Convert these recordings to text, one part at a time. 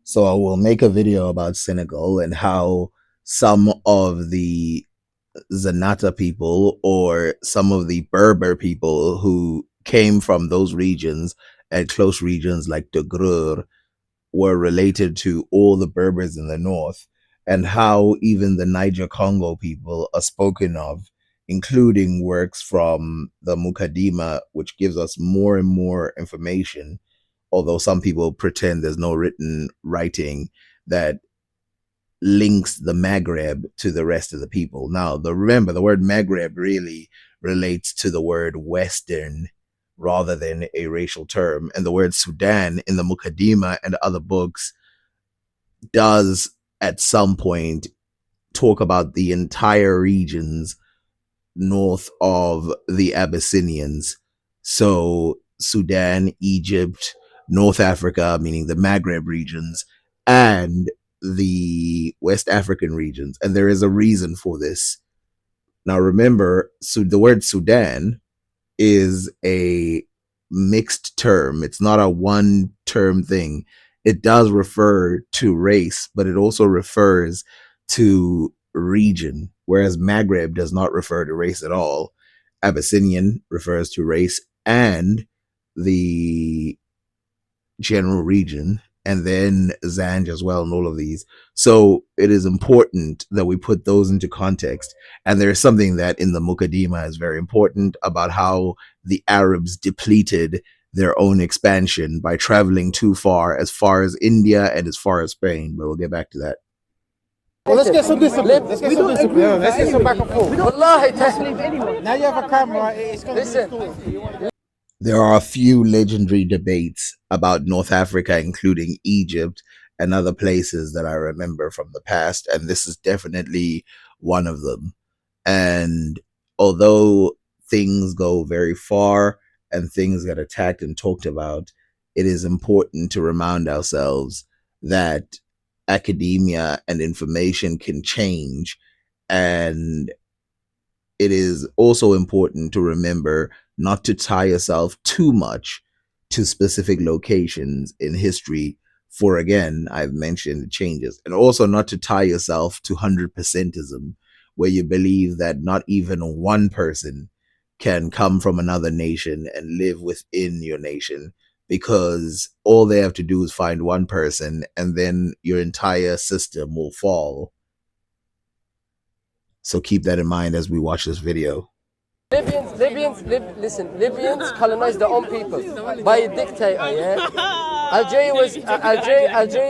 So I will make a video about Senegal and how some of the Zanata people or some of the Berber people who came from those regions and close regions like the Grur were related to all the Berbers in the north, and how even the Niger Congo people are spoken of, including works from the Mukaddima, which gives us more and more information, although some people pretend there's no written writing that links the Maghreb to the rest of the people. Now, remember, the word Maghreb really relates to the word Western rather than a racial term. And the word Sudan in the Mukaddima and other books does at some point talk about the entire regions north of the Abyssinians. So Sudan, Egypt, North Africa, meaning the Maghreb regions, and the West African regions. And there is a reason for this. Now, remember, so the word Sudan is a mixed term. It's not a one term thing. It does refer to race, but it also refers to region, whereas Maghreb does not refer to race at all. Abyssinian refers to race and the general region, and then Zanj as well, and all of these. So it is important that we put those into context. And there's something that in the Mukaddima is very important about how the Arabs depleted their own expansion by traveling too far as India and as far as Spain. But we'll get back to that. Well, let's get some discipline. Let's get some discipline. Let's get some back and forth. Now you have a camera. It's going to be There are a few legendary debates about North Africa, including Egypt and other places that I remember from the past, and this is definitely one of them. And although things go very far and things get attacked and talked about, it is important to remind ourselves that academia and information can change, and it is also important to remember not to tie yourself too much to specific locations in history. For again, I've mentioned changes, and also not to tie yourself to 100%ism, where you believe that not even one person can come from another nation and live within your nation, because all they have to do is find one person and then your entire system will fall. So keep that in mind as we watch this video. Libyans colonized their own people by a dictator. Yeah, Algeria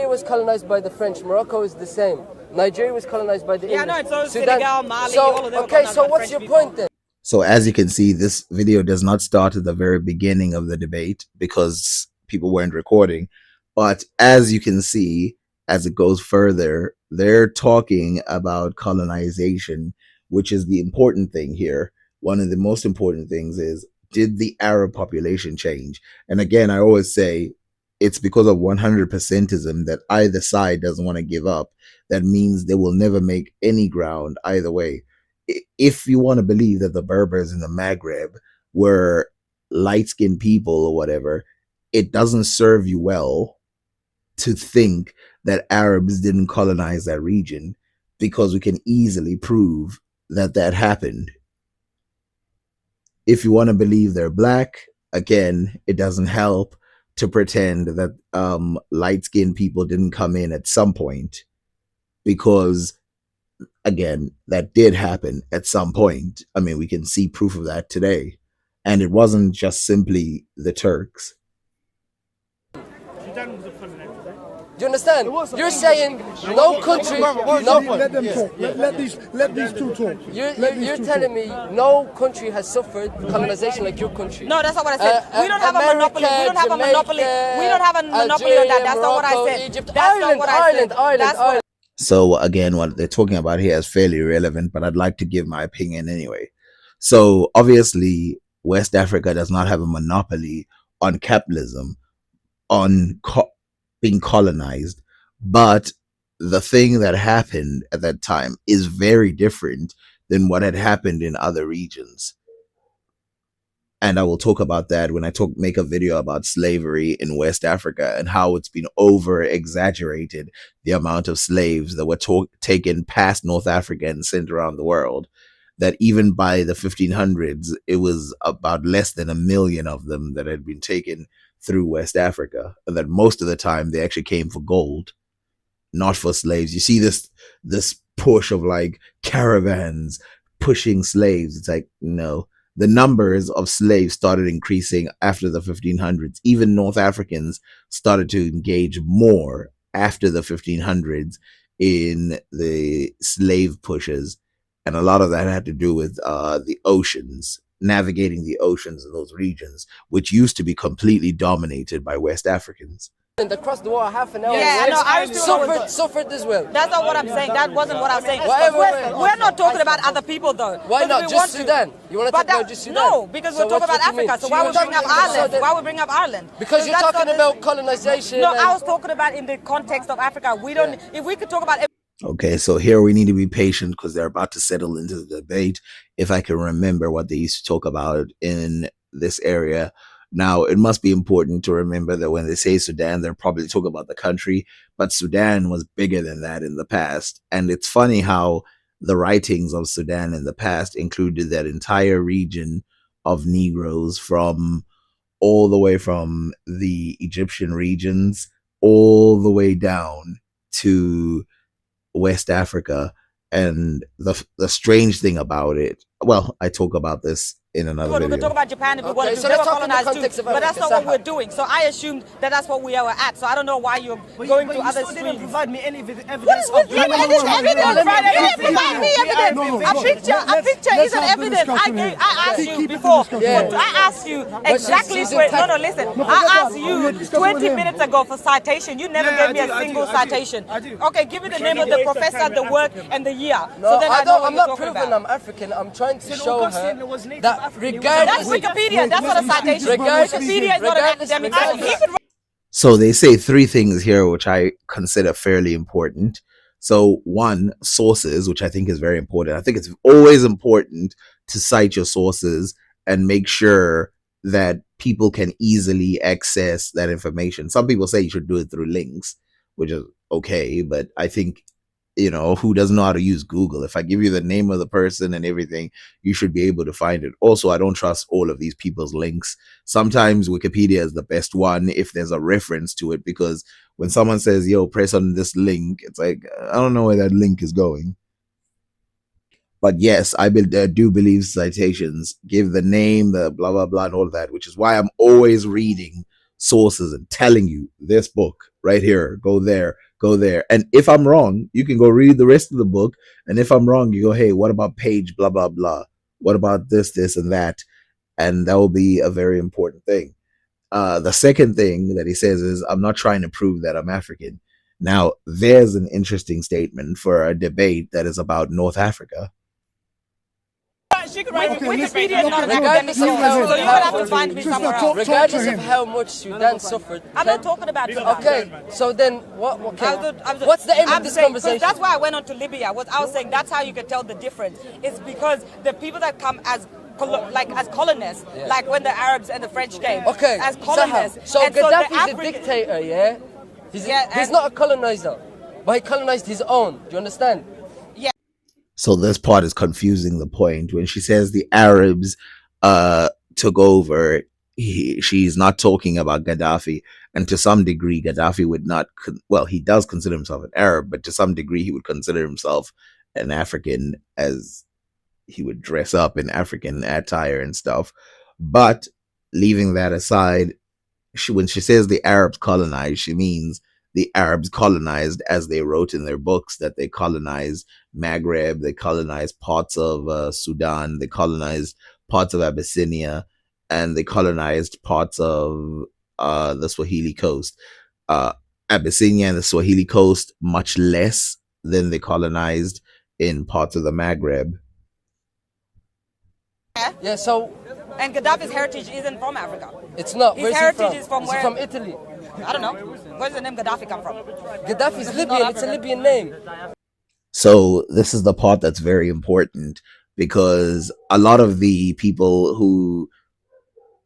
was colonized by the French. Morocco is the same. Nigeria was colonized by the English. So Senegal, Mali, all of them. Okay, so what's your point then? So as you can see, this video does not start at the very beginning of the debate because people weren't recording. But as you can see, as it goes further, they're talking about colonization, which is the important thing here. One of the most important things is, did the Arab population change? And again, I always say it's because of 100%ism that either side doesn't want to give up. That means they will never make any ground either way. If you want to believe that the Berbers in the Maghreb were light-skinned people or whatever, it doesn't serve you well to think that Arabs didn't colonize that region, because we can easily prove that that happened. If you want to believe they're black, again, it doesn't help to pretend that light-skinned people didn't come in at some point, because again, that did happen at some point. I mean, we can see proof of that today. And it wasn't just simply the Turks. Do you understand? You're saying no country. Let them talk. Let these two talk. You're telling me no country has suffered colonization like your country. No, that's not what I said. We don't have America, a monopoly. We don't have a monopoly. We don't have a monopoly on that. That's not what I said. Egypt, That's not what I said. Ireland. So again, what they're talking about here is fairly irrelevant, but I'd like to give my opinion anyway. So obviously, West Africa does not have a monopoly on capitalism, on being colonized. But the thing that happened at that time is very different than what had happened in other regions. And I will talk about that when I make a video about slavery in West Africa and how it's been over exaggerated, the amount of slaves that were taken past North Africa and sent around the world. That even by the 1500s, it was about less than 1 million of them that had been taken through West Africa, and that most of the time they actually came for gold, not for slaves. You see this push of like caravans pushing slaves. It's like, no. The numbers of slaves started increasing after the 1500s. Even North Africans started to engage more after the 1500s in the slave pushes. And a lot of that had to do with the oceans, navigating the oceans in those regions, which used to be completely dominated by West Africans. And across the water, half an hour. Yeah, no, I was suffered as well. That's not what I'm saying. That wasn't what I was saying. We're not talking about other people, though. Why not just Sudan? You want to talk about just Sudan? No, because we're talking about Africa. So why we bring up Ireland? Why we bring up Ireland? Because you're talking about colonization. No, I was talking about in the context of Africa. We don't. If we could talk about. Okay, so here we need to be patient because they're about to settle into the debate. If I can remember what they used to talk about in this area. Now, it must be important to remember that when they say Sudan, they're probably talking about the country, but Sudan was bigger than that in the past. And it's funny how the writings of Sudan in the past included that entire region of Negroes from all the way from the Egyptian regions all the way down to West Africa. And the strange thing about it, well, I talk about this in another video. We could talk about Japan if we want to. So They were let's talk in the colonized context too, of but that's not Africa. what we're doing. So I assumed that that's what we are at. So I don't know why you're going to other streams. Provide me any evidence What of evidence? You didn't provide me evidence. A picture isn't evidence. I asked you before. I asked you exactly. No, listen. I asked you 20 minutes ago for citation. You never gave me a single citation. Okay, give me the name of the professor, the work, and the year. No, So then I know what I'm you're not talking proving about. I'm African. I'm trying to show her that That's regardless. Wikipedia. That's not a citation. Wikipedia is not an academic document. So they say 3 things here, which I consider fairly important. So 1, sources, which I think is very important. I think it's always important to cite your sources and make sure that people can easily access that information. Some people say you should do it through links, which is okay, but I think, who doesn't know how to use Google? If I give you the name of the person and everything, you should be able to find it. Also, I don't trust all of these people's links. Sometimes Wikipedia is the best one if there's a reference to it, because when someone says, yo, press on this link, it's like, I don't know where that link is going. But yes, I do believe citations give the name, the blah, blah, blah, and all that, which is why I'm always reading sources and telling you this book right here, go there. And if I'm wrong, you can go read the rest of the book. And if I'm wrong, you go, hey, what about page blah, blah, blah? What about this, and that? And that will be a very important thing. The second thing that he says is, I'm not trying to prove that I'm African. Now, there's an interesting statement for a debate that is about North Africa. Wikipedia is not an academic source, so you're gonna have to find me somewhere else. Regardless of how much Sudan suffered. I'm not talking about Sudan. Okay, so then what's the aim of this conversation? That's why I went on to Libya. What I was saying, that's how you can tell the difference. It's because the people that come as colonists, like when the Arabs and the French came, as colonists. So Gaddafi's a dictator, yeah? He's not a colonizer, but he colonized his own. Do you understand? So this part is confusing the point. When she says the Arabs took over, she's not talking about Gaddafi. And to some degree, Gaddafi would not, he does consider himself an Arab, but to some degree, he would consider himself an African, as he would dress up in African attire and stuff. But leaving that aside, when she says the Arabs colonized, she means the Arabs colonized, as they wrote in their books, that they colonized Maghreb, they colonized parts of Sudan, they colonized parts of Abyssinia, and they colonized parts of the Swahili coast. Abyssinia and the Swahili coast much less than they colonized in parts of the Maghreb. Yeah, so... And Gaddafi's heritage isn't from Africa. It's not. His heritage is from where? Is from Italy. I don't know. Where's the name Gaddafi come from? Gaddafi's Libyan. It's a Libyan name. So this is the part that's very important, because a lot of the people who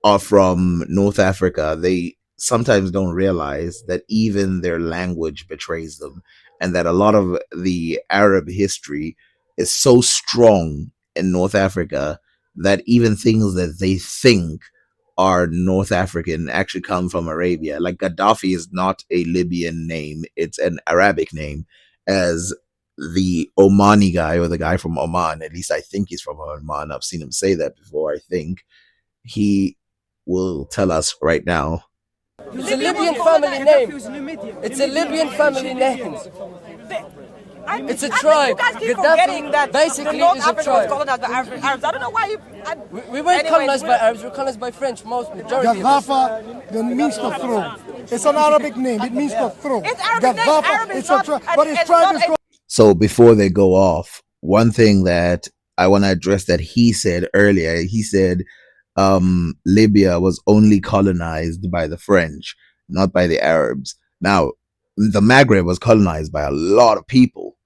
are from North Africa, they sometimes don't realize that even their language betrays them, and that a lot of the Arab history is so strong in North Africa that even things that they think are North African actually come from Arabia. Like Gaddafi is not a Libyan name, it's an Arabic name, as the Omani guy, or the guy from Oman, at least I think he's from Oman. I've seen him say that before, I think. He will tell us right now. It's a Libyan family name. It's a Libyan family name. It's a tribe. You guys keep Gaddafi forgetting that basically North is a Africa was tribe. colonized by Arabs. I don't know why you. We weren't colonized by Arabs, we were colonized by French, majority of us. Gaddafi, that means to throw. It's an Arabic name. It means to throw. It's Arabic name. Arab is it's not, a but his it's tribe not is a- called. So before they go off, one thing that I want to address that he said earlier, he said Libya was only colonized by the French, not by the Arabs. Now, the Maghreb was colonized by a lot of people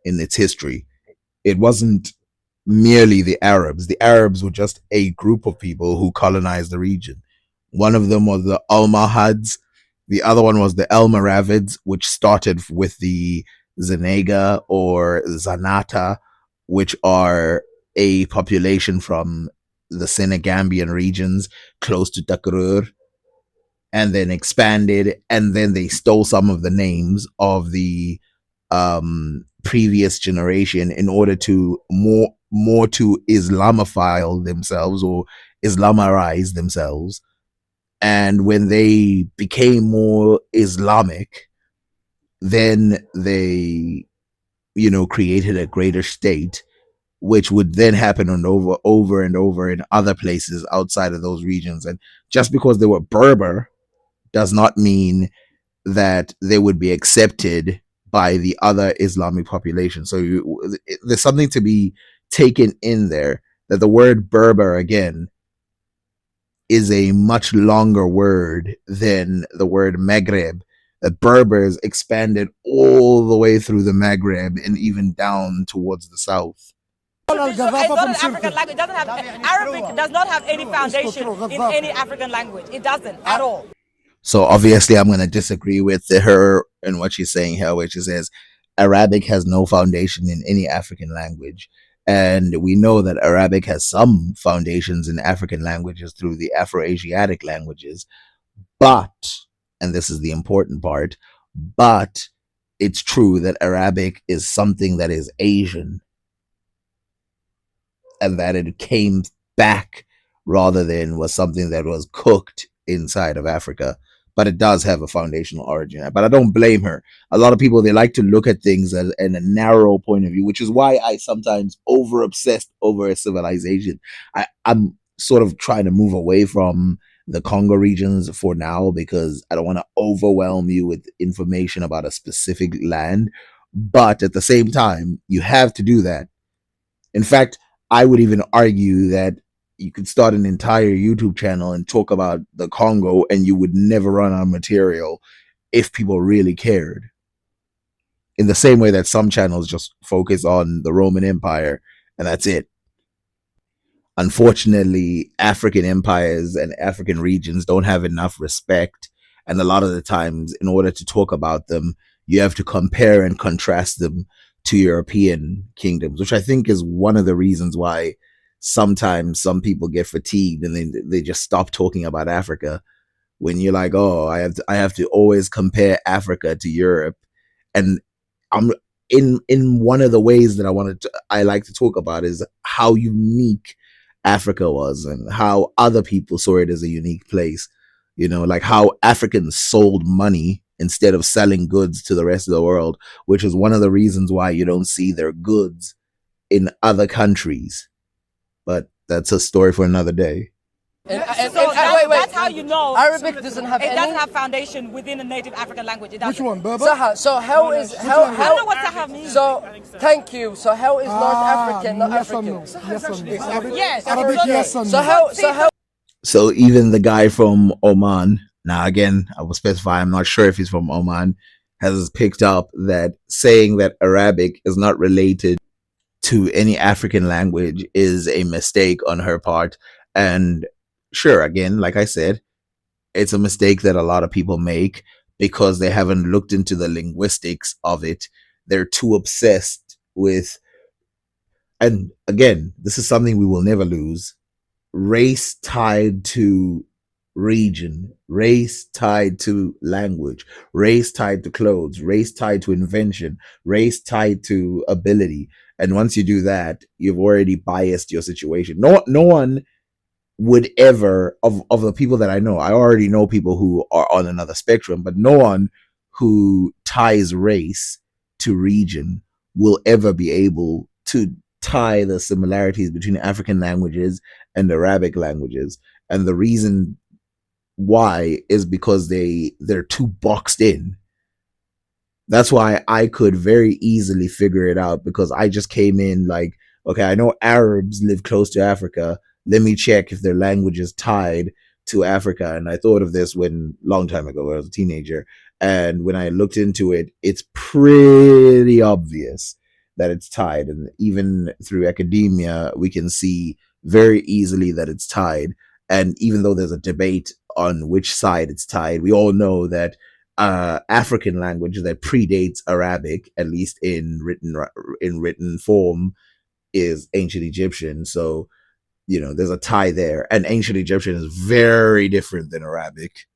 in its history. It wasn't merely the Arabs. The Arabs were just a group of people who colonized the region. One of them was the Almohads. The other one was the Almoravids, which started with the Zenega or Zanata, which are a population from the Senegambian regions close to Takrur, and then expanded, and then they stole some of the names of the previous generation in order to more to Islamify themselves, or Islamarize themselves. And when they became more Islamic, then they, created a greater state, which would then happen over and over in other places outside of those regions. And just because they were Berber does not mean that they would be accepted by the other Islamic population. So there's something to be taken in there, that the word Berber, again, is a much longer word than the word Maghreb. That Berbers expanded all the way through the Maghreb and even down towards the south. It's not an African language. It doesn't have Arabic. Does not have any foundation in any African language. It doesn't at all. So obviously, I'm going to disagree with her and what she's saying here, where she says Arabic has no foundation in any African language. And we know that Arabic has some foundations in African languages through the Afro-Asiatic languages. But, and this is the important part, but it's true that Arabic is something that is Asian, and that it came back rather than was something that was cooked inside of Africa. But it does have a foundational origin. But I don't blame her. A lot of people, they like to look at things as in a narrow point of view, which is why I sometimes over obsessed over a civilization. I'm sort of trying to move away from the Congo regions for now, because I don't want to overwhelm you with information about a specific land. But at the same time, you have to do that. In fact, I would even argue that you could start an entire YouTube channel and talk about the Congo, and you would never run out of material if people really cared. In the same way that some channels just focus on the Roman Empire and that's it. Unfortunately, African empires and African regions don't have enough respect. And a lot of the times, in order to talk about them, you have to compare and contrast them to European kingdoms, which I think is one of the reasons why sometimes some people get fatigued and they just stop talking about Africa. When you're like, oh, I have to always compare Africa to Europe. And I'm in one of the ways that I like to talk about is how unique Africa was and how other people saw it as a unique place. Like how Africans sold money instead of selling goods to the rest of the world, which is one of the reasons why you don't see their goods in other countries. But that's a story for another day. Wait. That's how you know Arabic doesn't have it doesn't have foundation within a native African language. It doesn't. Which one, Berber? So how I don't know what Sahab means. So thank you. So how is North African not yes African? Or no. Yes or no. Arabic, Yes. Arabic, yes or no. So how? So even the guy from Oman, now again, I will specify, I'm not sure if he's from Oman, has picked up that saying that Arabic is not related to any African language is a mistake on her part. And sure, again, like I said, it's a mistake that a lot of people make because they haven't looked into the linguistics of it. They're too obsessed with, and again, this is something we will never lose, race tied to region, race tied to language, race tied to clothes, race tied to invention, race tied to ability. And once you do that, you've already biased your situation. No one would ever, of the people that I know, I already know people who are on another spectrum, but no one who ties race to region will ever be able to tie the similarities between African languages and Arabic languages. And the reason why is because they're too boxed in. That's why I could very easily figure it out, because I just came in like, okay, I know Arabs live close to Africa. Let me check if their language is tied to Africa. And I thought of this long time ago when I was a teenager. And when I looked into it, it's pretty obvious that it's tied. And even through academia, we can see very easily that it's tied. And even though there's a debate on which side it's tied, we all know that African language that predates Arabic, at least in written form, is ancient Egyptian. So, there's a tie there. And ancient Egyptian is very different than Arabic.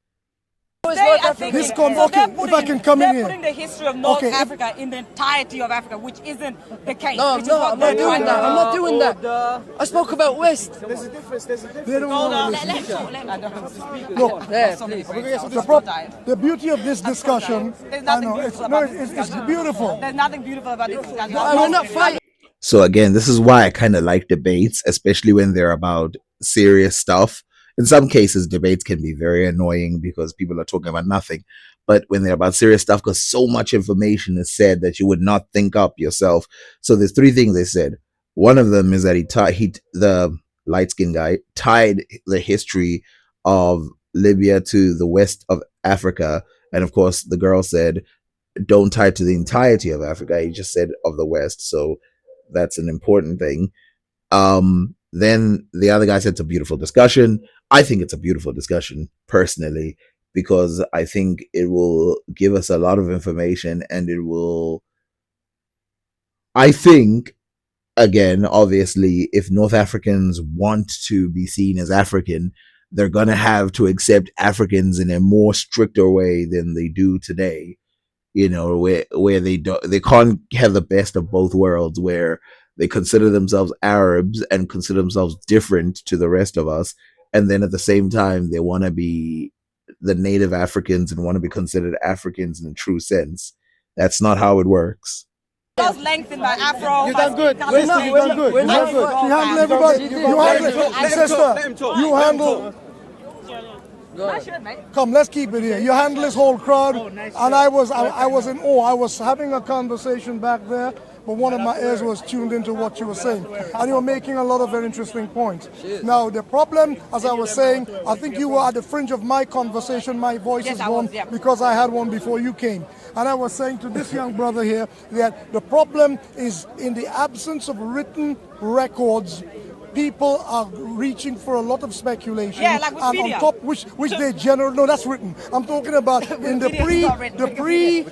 If I can come in here. They're putting the history of North Africa in the entirety of Africa, which isn't the case. No, I'm not doing that. I'm not doing that. I spoke about West. There's a difference. They don't want to talk. Look, the beauty of this discussion, there's nothing beautiful about this discussion. It's beautiful. There's nothing beautiful about this discussion. We're not fighting. So again, this is why I kind of like debates, especially when they're about serious stuff. In some cases, debates can be very annoying because people are talking about nothing. But when they're about serious stuff, because so much information is said that you would not think up yourself. So there's 3 things they said. One of them is that the light-skinned guy tied the history of Libya to the west of Africa. And of course, the girl said, don't tie it to the entirety of Africa. He just said of the west. So that's an important thing. Then the other guy said it's a beautiful discussion. I think it's a beautiful discussion personally, because I think it will give us a lot of information, and it will, I think, again, obviously, if North Africans want to be seen as African, they're going to have to accept Africans in a more stricter way than they do today. Where they can't have the best of both worlds, where they consider themselves Arabs and consider themselves different to the rest of us. And then at the same time, they want to be the native Africans and want to be considered Africans in a true sense. That's not how it works. Just lengthened my afro. You done good. You done good. You handle everybody. You handle, sister. You handle. Come, let's keep it here. You handle this whole crowd, and I was in awe. I was having a conversation back there, but one of my ears was tuned into what you were saying, and you were making a lot of very interesting points. Now, the problem, as I was saying, I think you were at the fringe of my conversation. My voice is gone because I had one before you came, and I was saying to this young brother here that the problem is in the absence of written records. People are reaching for a lot of speculation, like and on Wikipedia. top, which they generally, no, that's written. I'm talking about in the pre-history.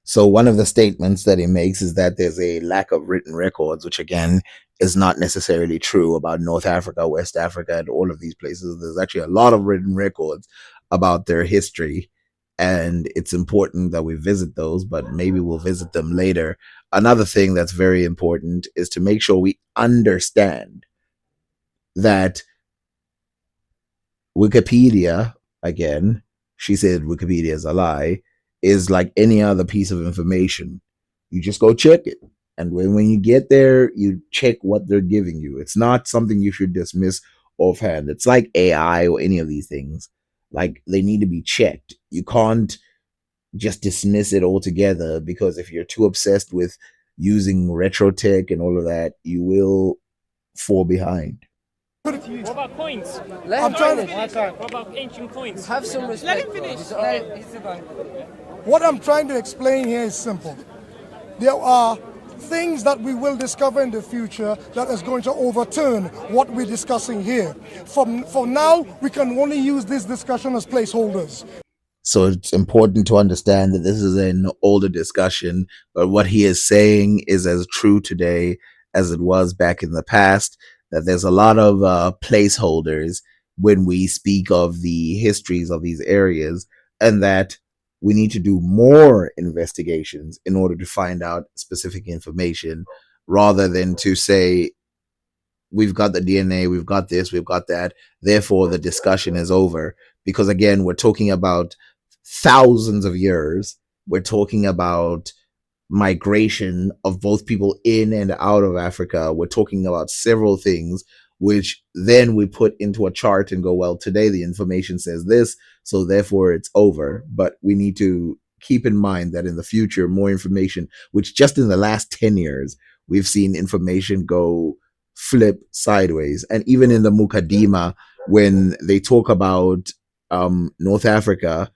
So one of the statements that he makes is that there's a lack of written records, which again is not necessarily true about North Africa, West Africa, and all of these places. There's actually a lot of written records about their history, and it's important that we visit those, but maybe we'll visit them later. Another thing that's very important is to make sure we understand that Wikipedia, again, she said Wikipedia is a lie, is like any other piece of information. You just go check it. And when you get there, you check what they're giving you. It's not something you should dismiss offhand. It's like AI or any of these things. Like, they need to be checked. You can't just dismiss it altogether, because if you're too obsessed with using retro tech and all of that, you will fall behind. What about coins? What about ancient coins? Have some respect. Let him finish. What I'm trying to explain here is simple. There are things that we will discover in the future that is going to overturn what we're discussing here. For now, we can only use this discussion as placeholders. So it's important to understand that this is an older discussion, but what he is saying is as true today as it was back in the past, that there's a lot of placeholders when we speak of the histories of these areas, and that we need to do more investigations in order to find out specific information rather than to say, we've got the DNA, we've got this, we've got that, therefore the discussion is over. Because again, we're talking about thousands of years. We're talking about migration of both people in and out of Africa. We're talking about several things, which then we put into a chart and go, well, today the information says this, so therefore it's over. But we need to keep in mind that in the future, more information, which just in the last 10 years, we've seen information go flip sideways. And even in the Mukaddimah, when they talk about North Africa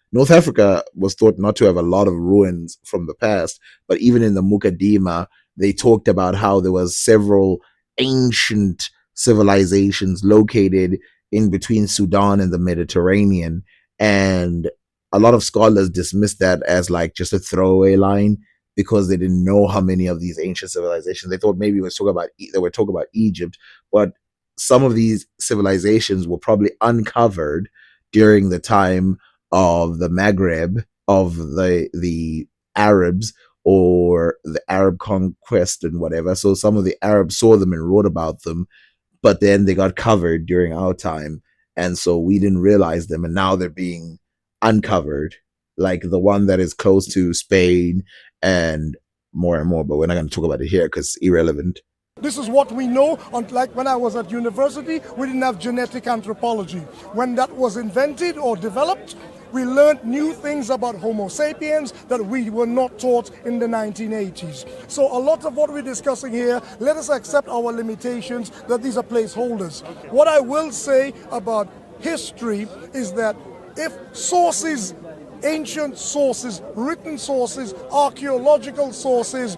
was thought not to have a lot of ruins from the past, but even in the Mukaddimah, they talked about how there was several ancient civilizations located in between Sudan and the Mediterranean. And a lot of scholars dismissed that as like just a throwaway line because they didn't know how many of these ancient civilizations. They thought maybe they were talking about Egypt, but some of these civilizations were probably uncovered during the time of the Maghreb, of the Arabs, or the Arab conquest and whatever. So some of the Arabs saw them and wrote about them, but then they got covered during our time. And so we didn't realize them. And now they're being uncovered, like the one that is close to Spain and more. But we're not going to talk about it here because it's irrelevant. This is what we know. Like when I was at university, we didn't have genetic anthropology. When that was invented or developed, we learned new things about Homo sapiens that we were not taught in the 1980s. So a lot of what we're discussing here, let us accept our limitations, that these are placeholders. Okay. What I will say about history is that if sources, ancient sources, written sources, archaeological sources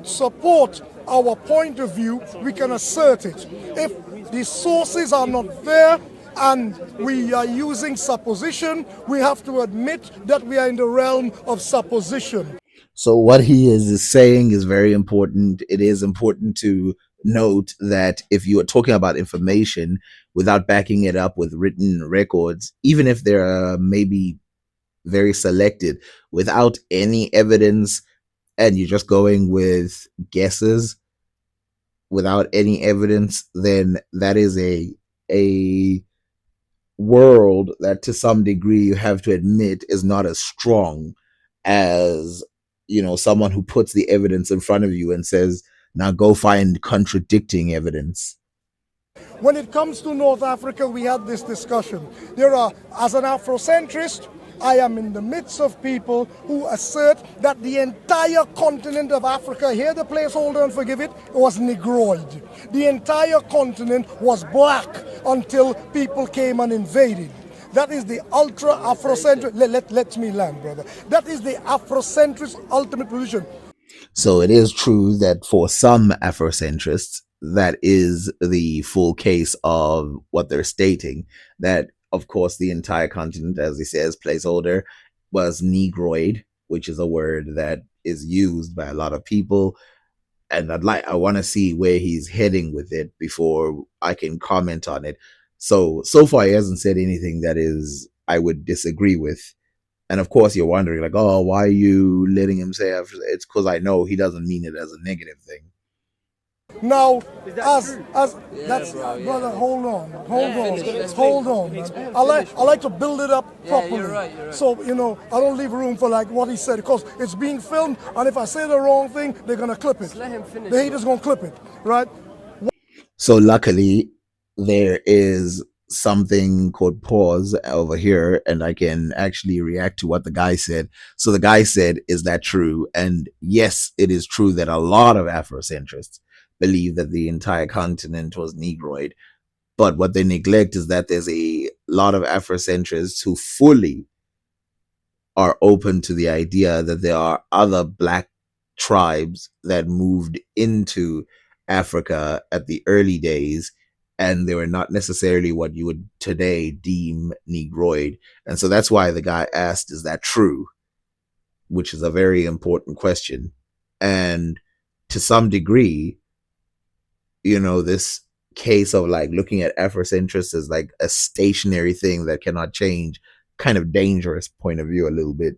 support our point of view, we can assert it. If the sources are not there and we are using supposition, we have to admit that we are in the realm of supposition. So what he is saying is very important. It is important to note that if you are talking about information without backing it up with written records, even if they're maybe very selected, without any evidence, and you're just going with guesses without any evidence, then that is a world that to some degree you have to admit is not as strong as, someone who puts the evidence in front of you and says, now go find contradicting evidence. When it comes to North Africa, we had this discussion. As an Afrocentrist, I am in the midst of people who assert that the entire continent of Africa, here the placeholder and forgive it, was Negroid. The entire continent was black until people came and invaded. That is the ultra Afrocentric, let me land, brother. That is the Afrocentrist ultimate position. So it is true that for some Afrocentrists, that is the full case of what they're stating, that of course, the entire continent, as he says, placeholder, was Negroid, which is a word that is used by a lot of people. And I want to see where he's heading with it before I can comment on it. So far, he hasn't said anything that I would disagree with. And of course, you're wondering, like, oh, why are you letting him say it? It's because I know he doesn't mean it as a negative thing. Now, brother, hold on. Man. I like to build it up properly. You're right. So, I don't leave room for like what he said because it's being filmed, and if I say the wrong thing, they're gonna clip it. Just let him finish. The haters gonna clip it, right? So luckily, there is something called pause over here, and I can actually react to what the guy said. So the guy said, is that true? And yes, it is true that a lot of Afrocentrists believe that the entire continent was Negroid. But what they neglect is that there's a lot of Afrocentrists who fully are open to the idea that there are other black tribes that moved into Africa at the early days, and they were not necessarily what you would today deem Negroid. And so that's why the guy asked, is that true? Which is a very important question. And to some degree, this case of like looking at Afrocentrists as like a stationary thing that cannot change, kind of dangerous point of view a little bit.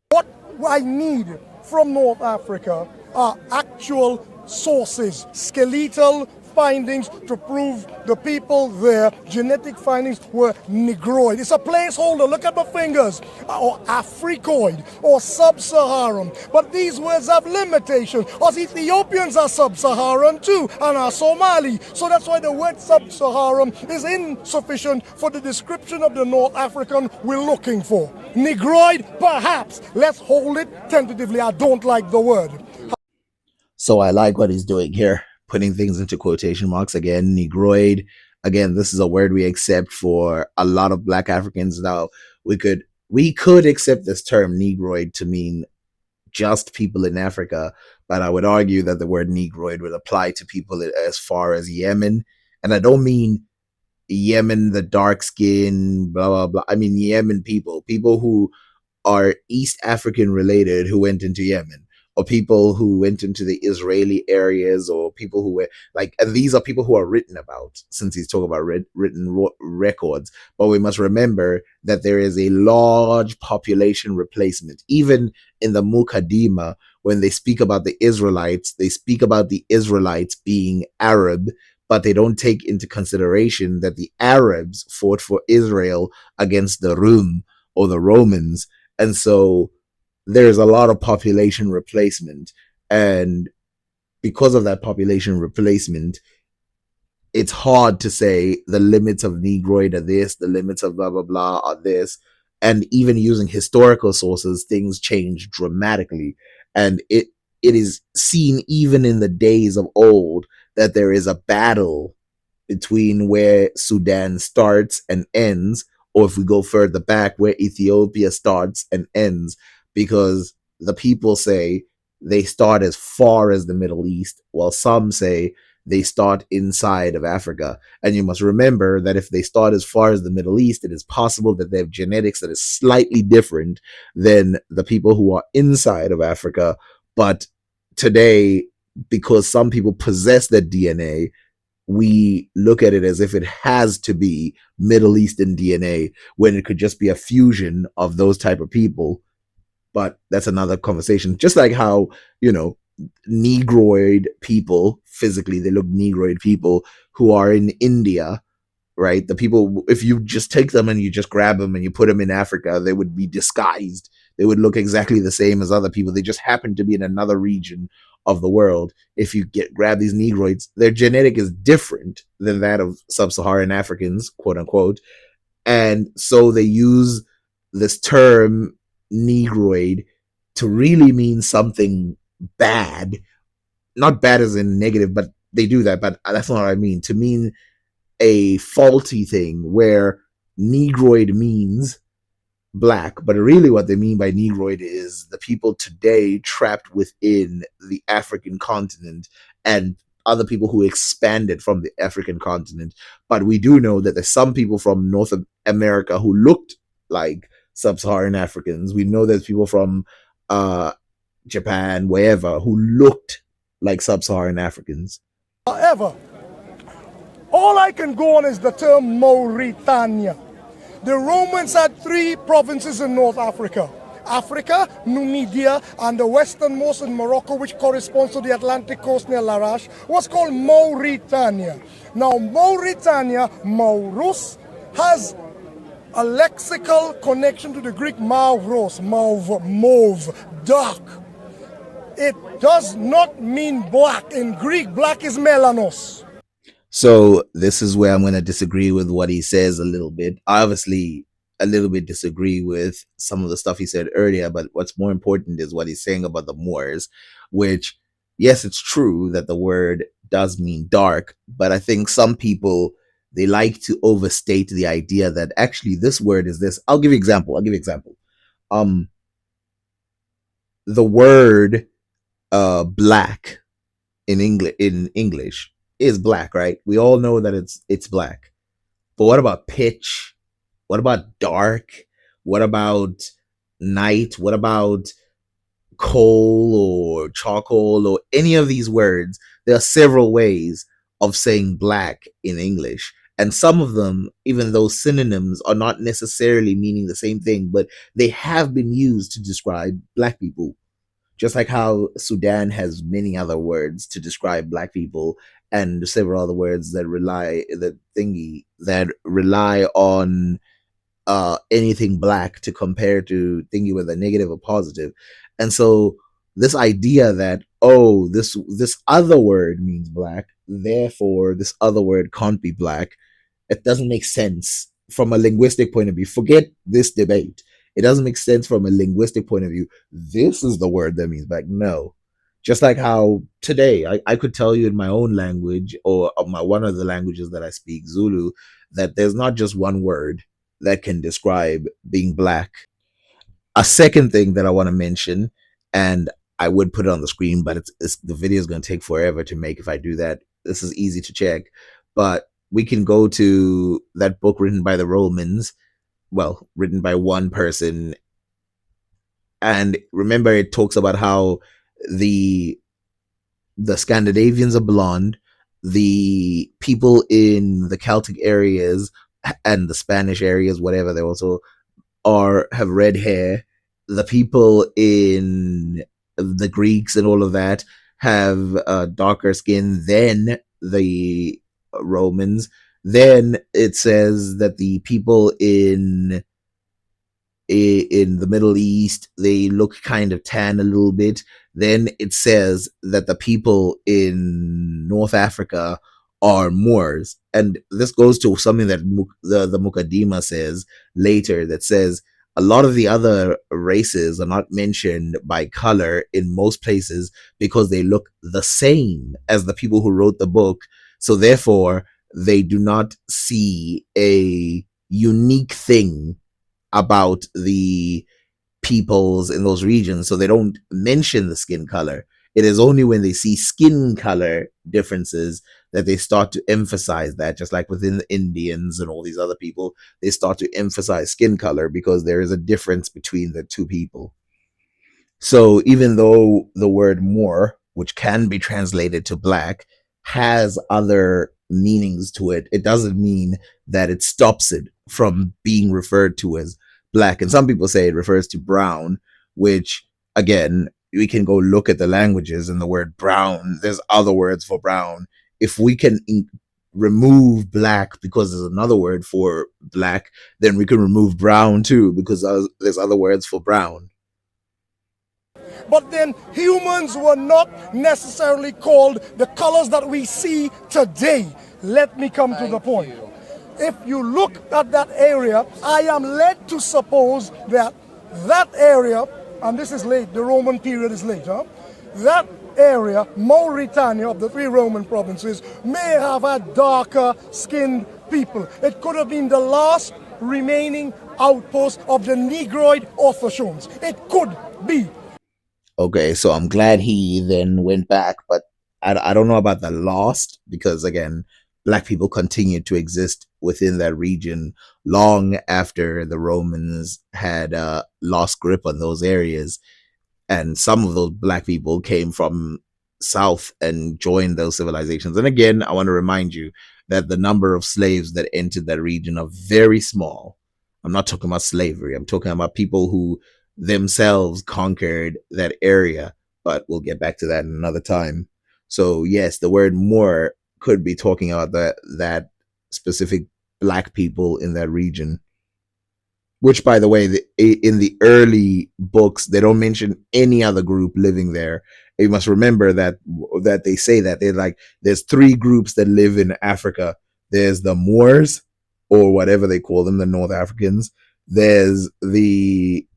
What I need from North Africa are actual sources, skeletal findings to prove the people there, genetic findings were Negroid. It's a placeholder, look at my fingers, or Africoid, or Sub-Saharan. But these words have limitations. Us Ethiopians are Sub-Saharan too, and are Somali. So that's why the word Sub-Saharan is insufficient for the description of the North African we're looking for. Negroid, perhaps. Let's hold it tentatively. I don't like the word. So I like what he's doing here, putting things into quotation marks again. Negroid, again, this is a word we accept for a lot of Black Africans. Now we could accept this term Negroid to mean just people in Africa, but I would argue that the word Negroid would apply to people as far as Yemen. And I don't mean Yemen, the dark skin, blah blah blah. I mean Yemen people who are East African related who went into Yemen, or people who went into the Israeli areas, or people who were like, and these are people who are written about, since he's talking about written records. But we must remember that there is a large population replacement. Even in the Mukaddima, when they speak about the Israelites, they speak about the Israelites being Arab, but they don't take into consideration that the Arabs fought for Israel against the Rum, or the Romans. And so there's a lot of population replacement. And because of that population replacement, it's hard to say the limits of Negroid are this, the limits of blah, blah, blah are this. And even using historical sources, things change dramatically. And it is seen even in the days of old that there is a battle between where Sudan starts and ends, or if we go further back, where Ethiopia starts and ends, because the people say they start as far as the Middle East, while some say they start inside of Africa. And you must remember that if they start as far as the Middle East, it is possible that they have genetics that is slightly different than the people who are inside of Africa. But today, because some people possess that DNA, we look at it as if it has to be Middle Eastern DNA, when it could just be a fusion of those type of people. But that's another conversation. Just like how, Negroid people, physically, they look Negroid people who are in India, right? The people, if you just take them and you just grab them and you put them in Africa, they would be disguised. They would look exactly the same as other people. They just happen to be in another region of the world. If you grab these Negroids, their genetic is different than that of sub-Saharan Africans, quote unquote. And so they use this term Negroid to really mean something bad. Not bad as in negative, but they do that, but that's not what I mean. To mean a faulty thing, where Negroid means Black, but really what they mean by Negroid is the people today trapped within the African continent and other people who expanded from the African continent. But we do know that there's some people from North America who looked like sub-Saharan Africans. We know there's people from Japan, wherever, who looked like sub-Saharan Africans. However, all I can go on is the term Mauritania. The Romans had 3 provinces in North Africa. Africa, Numidia, and the westernmost in Morocco, which corresponds to the Atlantic coast near Larache, was called Mauritania. Now, Mauritania, Maurus, has a lexical connection to the Greek Mauros, mauve, dark. It does not mean black. In Greek, black is melanos. So this is where I'm going to disagree with what he says a little bit. I obviously a little bit disagree with some of the stuff he said earlier, but what's more important is what he's saying about the Moors, which, yes, it's true that the word does mean dark, but I think some people, they like to overstate the idea that actually this word is this. I'll give you an example. the word black in English is black, right? We all know that it's black. But what about pitch? What about dark? What about night? What about coal or charcoal or any of these words? There are several ways of saying black in English. And some of them, even though synonyms are not necessarily meaning the same thing, but they have been used to describe black people. Just like how Sudan has many other words to describe black people and several other words that rely on anything black to compare to thingy with a negative or positive. And so this idea that, oh, this other word means black, therefore this other word can't be black, it doesn't make sense from a linguistic point of view. Forget this debate. It doesn't make sense from a linguistic point of view. This is the word that means black. No. Just like how today I could tell you in my own language or my one of the languages that I speak, Zulu, that there's not just one word that can describe being black. A second thing that I want to mention, and I would put it on the screen, but the video is going to take forever to make if I do that. This is easy to check, but we can go to that book written by the Romans, well, written by one person. And remember, it talks about how the Scandinavians are blonde, the people in the Celtic areas and the Spanish areas, whatever, they also have red hair. The people in the Greeks and all of that have darker skin than the Romans. Then it says that the people in the Middle East, they look kind of tan a little bit. Then it says that the people in North Africa are Moors. And this goes to something that the Mukaddima says later, that says a lot of the other races are not mentioned by color in most places because they look the same as the people who wrote the book. So therefore, they do not see a unique thing about the peoples in those regions. So they don't mention the skin color. It is only when they see skin color differences that they start to emphasize that, just like within the Indians and all these other people, they start to emphasize skin color because there is a difference between the two people. So even though the word Moor, which can be translated to black, has other meanings to it, it doesn't mean that it stops it from being referred to as black. And some people say it refers to brown, which again, we can go look at the languages and the word brown. There's other words for brown. If we can remove black because there's another word for black, then we can remove brown too because there's other words for brown. But then humans were not necessarily called the colors that we see today. Let me come to the point. If you look at that area, I am led to suppose that that area, and this is late, the Roman period is late, that area, Mauritania, of the 3 Roman provinces, may have had darker skinned people. It could have been the last remaining outpost of the Negroid Orthochones. It could be. Okay, so I'm glad he then went back, but I don't know about the lost, because again, black people continued to exist within that region long after the Romans had lost grip on those areas. And some of those black people came from south and joined those civilizations. And again, I want to remind you that the number of slaves that entered that region are very small. I'm not talking about slavery. I'm talking about people who themselves conquered that area, but we'll get back to that in another time. So yes, the word Moor could be talking about that specific black people in that region, which, by the way, in the early books, they don't mention any other group living there. You must remember that they say that they're like, there's 3 groups that live in Africa. There's the Moors, or whatever they call them, the North Africans. There's the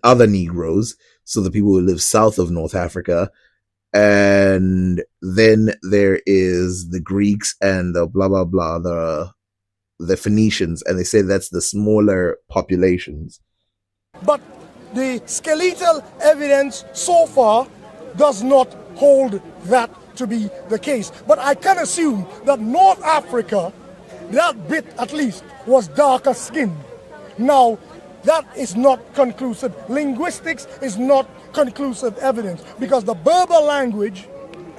other Negroes, so the people who live south of North Africa. And then there is the Greeks and the blah, blah, blah, the Phoenicians, and they say that's the smaller populations. But the skeletal evidence so far does not hold that to be the case. But I can assume that North Africa, that bit at least, was darker skinned. Now, that is not conclusive. Linguistics is not conclusive evidence because the Berber language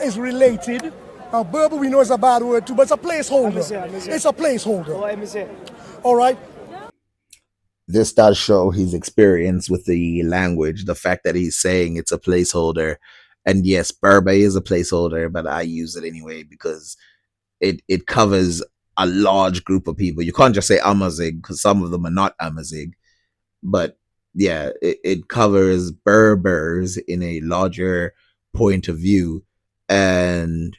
is related. Now, Berber we know is a bad word too, but it's a placeholder. It's a placeholder. All right. This does show his experience with the language, the fact that he's saying it's a placeholder. And yes, Berber is a placeholder, but I use it anyway because it covers a large group of people. You can't just say Amazigh because some of them are not Amazigh. But yeah, it covers Berbers in a larger point of view. And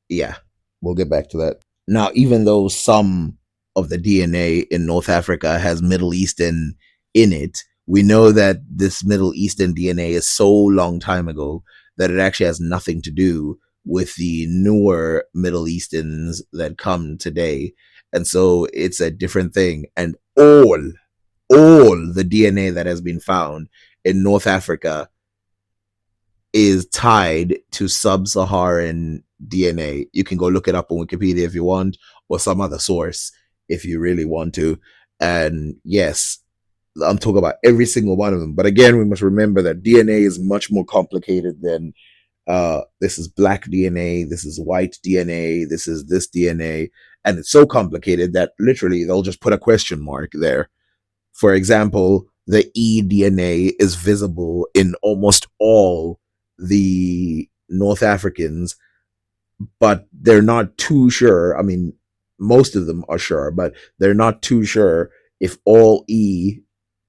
yeah, we'll get back to that. Now, even though some of the DNA in North Africa has Middle Eastern in it, we know that this Middle Eastern DNA is so long time ago that it actually has nothing to do with the newer Middle Easterns that come today. And so it's a different thing. And all the DNA that has been found in North Africa is tied to sub-Saharan DNA. You can go look it up on Wikipedia if you want, or some other source if you really want to. And yes, I'm talking about every single one of them. But again, we must remember that DNA is much more complicated than this is black DNA, this is white DNA, this is this DNA. And it's so complicated that literally they'll just put a question mark there. For example, the eDNA is visible in almost all the North Africans, but they're not too sure. I mean, most of them are sure, but they're not too sure if all E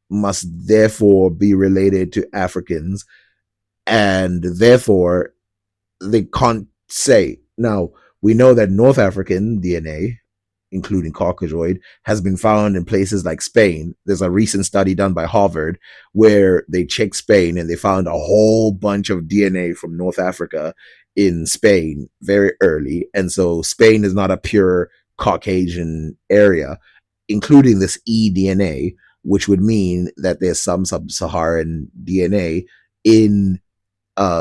must therefore be related to Africans, and therefore they can't say. Now, we know that North African DNA, including Caucasoid, has been found in places like Spain. There's a recent study done by Harvard where they checked Spain and they found a whole bunch of DNA from North Africa in Spain very early. And so Spain is not a pure Caucasian area, including this eDNA, which would mean that there's some sub-Saharan DNA in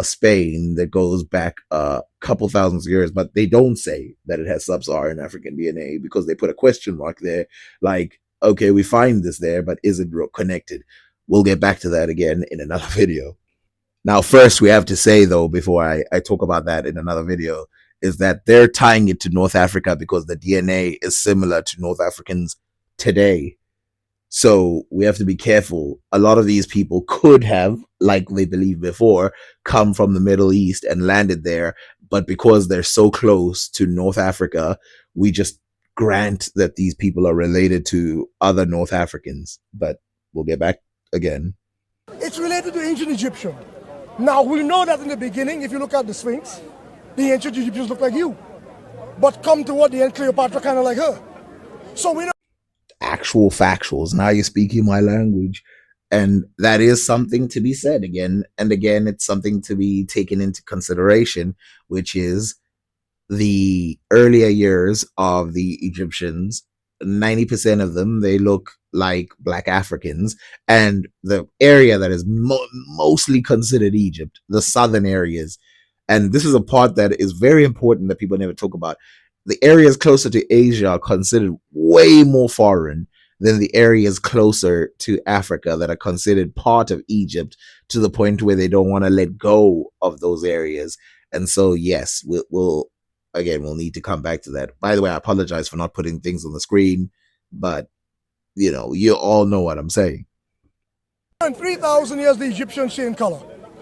Spain that goes back a couple thousand years, but they don't say that it has sub-Saharan African DNA because they put a question mark there, like, okay, we find this there, but is it connected? We'll get back to that again in another video. Now, first, we have to say, though, before I talk about that in another video, is that they're tying it to North Africa because the DNA is similar to North Africans today. So we have to be careful. A lot of these people could have, like they believed before, come from the Middle East and landed there. But because they're so close to North Africa, we just grant that these people are related to other North Africans. But we'll get back again. It's related to ancient Egyptian. Now, we know that in the beginning, if you look at the Sphinx, the ancient Egyptians look like you. But come toward the end, Cleopatra kind of like her. So we know actual factuals. Now you're speaking my language. And that is something to be said again and again. It's something to be taken into consideration, which is the earlier years of the Egyptians, 90% of them, they look like Black Africans. And the area that is mostly considered Egypt, the southern areas, and this is a part that is very important that people never talk about. The areas closer to Asia are considered way more foreign than the areas closer to Africa that are considered part of Egypt, to the point where they don't want to let go of those areas. And so, yes, we'll need to come back to that. By the way, I apologize for not putting things on the screen, but you know, you all know what I'm saying. in 3,000 years, the Egyptians change color.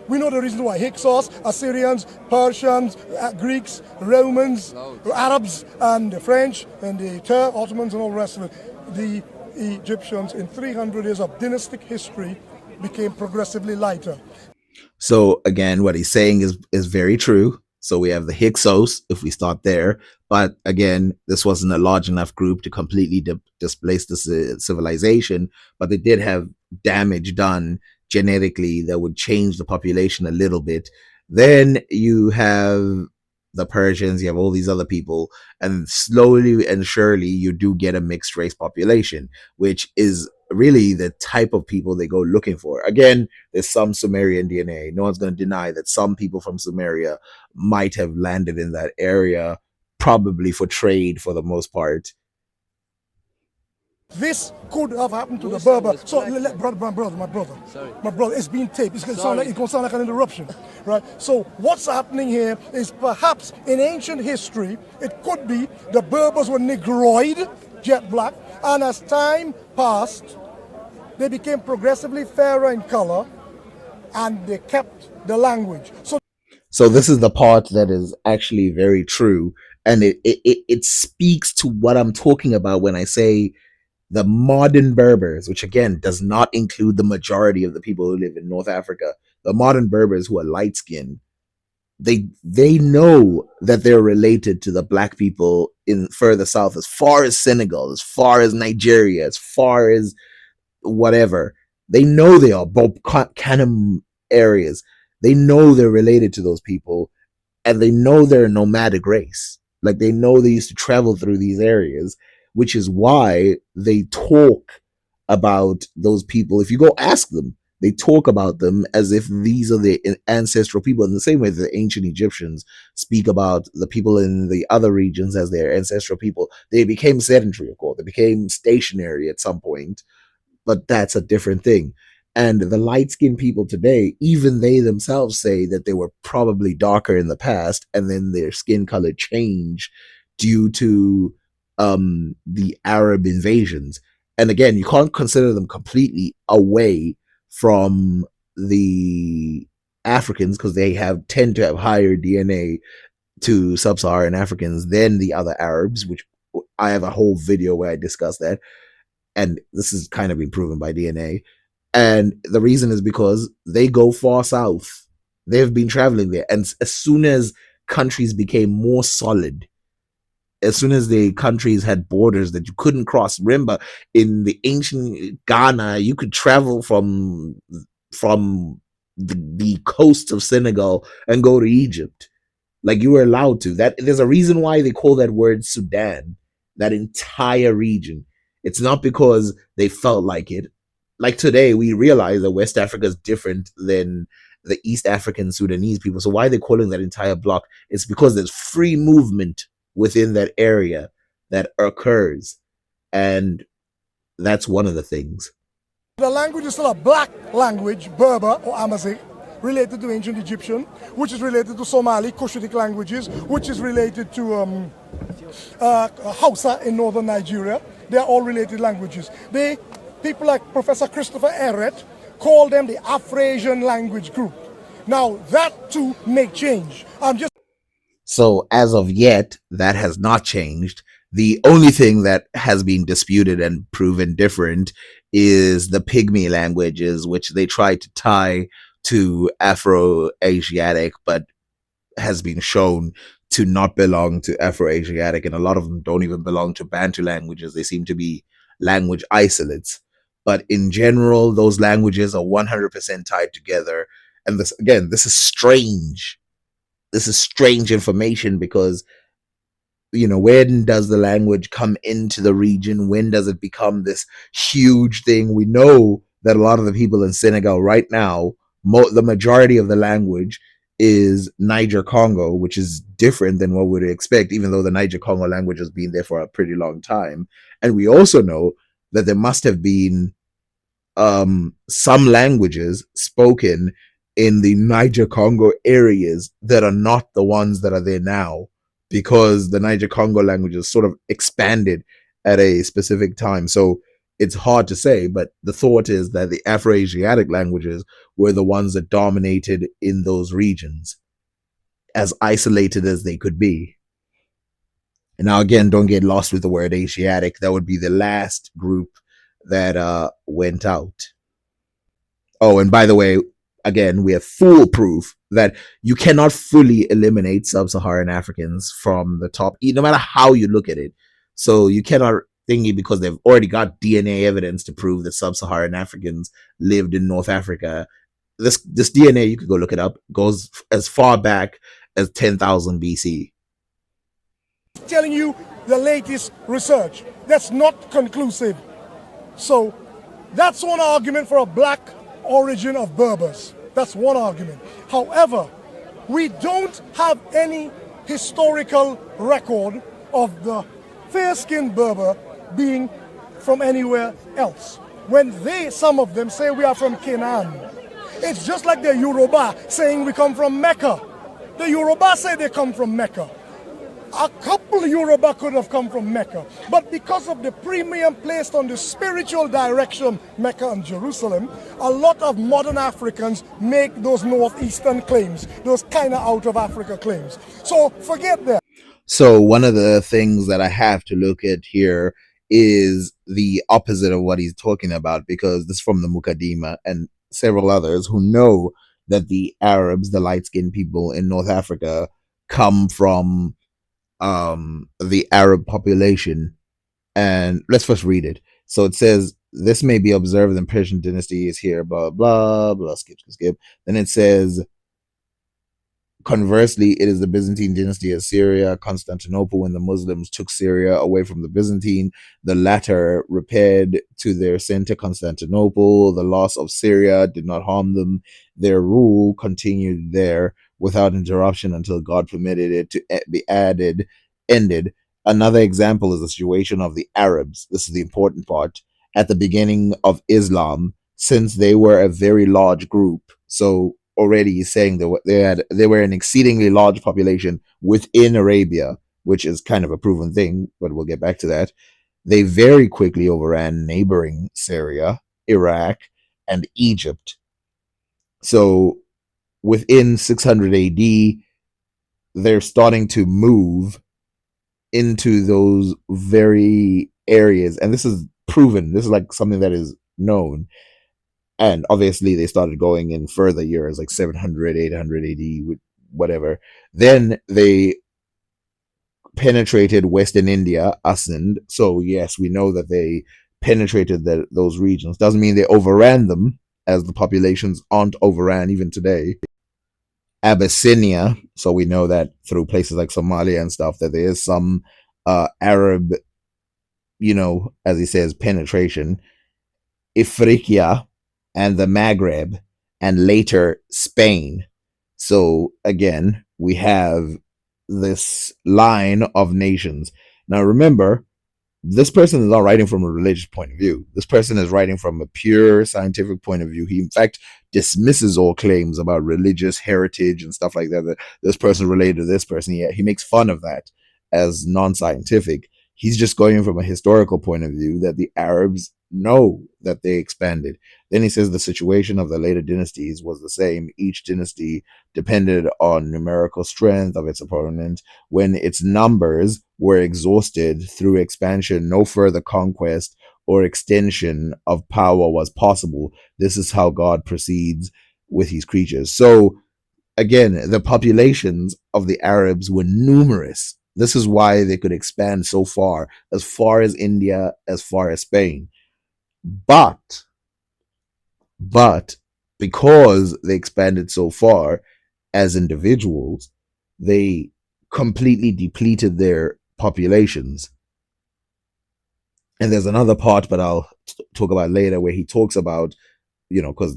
We know the reason why. Hyksos, Assyrians, Persians, Greeks, Romans, Arabs, and the French, and the Ottomans, and all the rest of it. The Egyptians, in 300 years of dynastic history, became progressively lighter. So again, what he's saying is very true. So we have the Hyksos, if we start there. But again, this wasn't a large enough group to completely displace the civilization, but they did have damage done genetically that would change the population a little bit. Then you have the Persians, you have all these other people, and slowly and surely you do get a mixed race population, which is really the type of people they go looking for. Again, there's some Sumerian DNA. No one's going to deny that some people from Sumeria might have landed in that area, probably for trade for the most part. This could have happened to the Berber. So, my brother, it's being taped. It's going to sound like an interruption, right? So, what's happening here is perhaps in ancient history, it could be the Berbers were Negroid, jet black, and as time passed, they became progressively fairer in color, and they kept the language. So this is the part that is actually very true, and it speaks to what I'm talking about when I say the modern Berbers, which again does not include the majority of the people who live in North Africa. The modern Berbers who are light skinned, they know that they're related to the black people in further south, as far as Senegal, as far as Nigeria, as far as whatever. They know they are both Kanem areas. They know they're related to those people, and they know they're a nomadic race. Like, they know they used to travel through these areas, which is why they talk about those people. If you go ask them, they talk about them as if these are the ancestral people, in the same way that the ancient Egyptians speak about the people in the other regions as their ancestral people. They became sedentary, of course. They became stationary at some point, but that's a different thing. And the light-skinned people today, even they themselves say that they were probably darker in the past, and then their skin color changed due to the Arab invasions. And again, you can't consider them completely away from the Africans, because they tend to have higher DNA to sub-Saharan Africans than the other Arabs, which I have a whole video where I discuss that. And this is kind of been proven by DNA. And the reason is because they go far south. They've been traveling there. And as soon as countries became more solid, as soon as the countries had borders that you couldn't cross, remember, in the ancient Ghana, you could travel from the coast of Senegal and go to Egypt. Like, you were allowed to. There's a reason why they call that word Sudan, that entire region. It's not because they felt like it. Like, today, we realize that West Africa is different than the East African Sudanese people. So why are they calling that entire block? It's because there's free movement within that area that occurs. And that's one of the things. The language is still a black language, Berber or Amazigh, related to ancient Egyptian, which is related to Somali, Cushitic languages, which is related to Hausa in northern Nigeria. They are all related languages. People like Professor Christopher Ehret call them the Afrasian language group. Now, that too may change. So as of yet, that has not changed. The only thing that has been disputed and proven different is the Pygmy languages, which they try to tie to Afro-Asiatic, but has been shown to not belong to Afro-Asiatic, and a lot of them don't even belong to Bantu languages. They seem to be language isolates. But in general, those languages are 100% tied together. And this is strange. This is strange information, because, when does the language come into the region? When does it become this huge thing? We know that a lot of the people in Senegal right now, the majority of the language is Niger-Congo, which is different than what we would expect, even though the Niger-Congo language has been there for a pretty long time. And we also know that there must have been some languages spoken in the Niger-Congo areas that are not the ones that are there now, because the Niger-Congo languages sort of expanded at a specific time. So it's hard to say, but the thought is that the Afro-Asiatic languages were the ones that dominated in those regions, as isolated as they could be. And now, again, don't get lost with the word Asiatic. That would be the last group that went out. Oh, and by the way, again, we have foolproof that you cannot fully eliminate sub-Saharan Africans from the top, no matter how you look at it. So you cannot thingy, because they've already got DNA evidence to prove that sub-Saharan Africans lived in North Africa. This DNA, you could go look it up, goes as far back as 10,000 BC. Telling you the latest research. That's not conclusive. So That's one argument for a black origin of Berbers. That's one argument. However, we don't have any historical record of the fair-skinned Berber being from anywhere else. When some of them say we are from Canaan, it's just like the Yoruba saying we come from Mecca. The Yoruba say they come from Mecca. A couple Yoruba could have come from Mecca, but because of the premium placed on the spiritual direction, Mecca and Jerusalem, a lot of modern Africans make those northeastern claims, those kind of out of Africa claims. So forget that. So one of the things that I have to look at here is the opposite of what he's talking about, because this is from the Mukaddima and several others who know that the Arabs, the light-skinned people in North Africa, come from the Arab population. And let's first read it. So it says, this may be observed in Persian dynasty is here, blah, blah, blah, skip. Then it says, conversely, it is the Byzantine dynasty of Syria, Constantinople, when the Muslims took Syria away from the Byzantine. The latter repaired to their center, Constantinople. The loss of Syria did not harm them. Their rule continued there without interruption until God permitted it to be ended. Another example is the situation of the Arabs. This is the important part. At the beginning of Islam, since they were a very large group, so already he's saying they were an exceedingly large population within Arabia, which is kind of a proven thing, but we'll get back to that. They very quickly overran neighboring Syria, Iraq, and Egypt. So within 600 AD, they're starting to move into those very areas. And this is proven. This is like something that is known. And obviously they started going in further years, like 700, 800 AD, whatever. Then they penetrated Western India, Ascend. So yes, we know that they penetrated those regions. Doesn't mean they overran them, as the populations aren't overran even today. Abyssinia, so we know that through places like Somalia and stuff, that there is some Arab, as he says, penetration. Ifriqiya and the Maghreb, and later Spain. So again, we have this line of nations. Now remember, this person is not writing from a religious point of view. This person is writing from a pure scientific point of view. He, in fact, dismisses all claims about religious heritage and stuff like that, that this person related to this person. Yeah, he makes fun of that as non-scientific. He's just going from a historical point of view that the Arabs know that they expanded. Then he says the situation of the later dynasties was the same. Each dynasty depended on numerical strength of its opponent. When its numbers were exhausted through expansion, no further conquest or extension of power was possible. This is how God proceeds with his creatures. So again, the populations of the Arabs were numerous. This is why they could expand so far as India, as far as Spain. But because they expanded so far as individuals, they completely depleted their populations. And there's another part, but I'll talk about later, where he talks about, because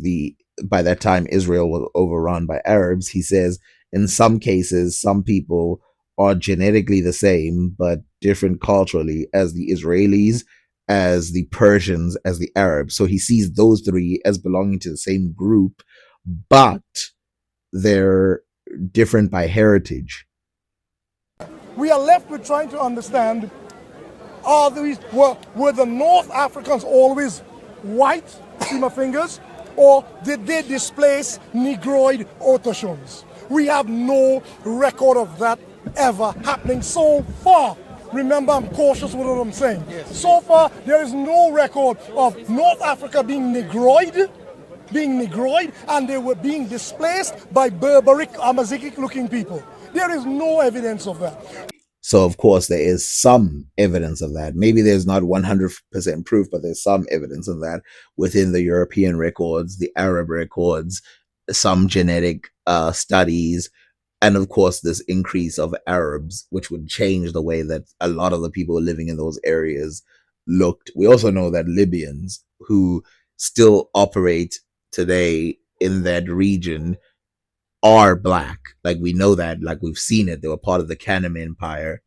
by that time Israel was overrun by Arabs. He says in some cases, some people are genetically the same but different culturally, as the Israelis, as the Persians, as the Arabs. So he sees those three as belonging to the same group, but they're different by heritage. We are left with trying to understand, were the North Africans always white, see my fingers, or did they displace Negroid Autochthones? We have no record of that ever happening so far. Remember, I'm cautious with what I'm saying. Yes. So far, there is no record of North Africa being Negroid, and they were being displaced by Berberic, Amazikic-looking people. There is no evidence of that. So, of course, there is some evidence of that. Maybe there's not 100% proof, but there's some evidence of that within the European records, the Arab records, some genetic studies, and of course, this increase of Arabs, which would change the way that a lot of the people living in those areas looked. We also know that Libyans, who still operate today in that region are black. Like, we know that, like, we've seen it. They were part of the Kanem Empire.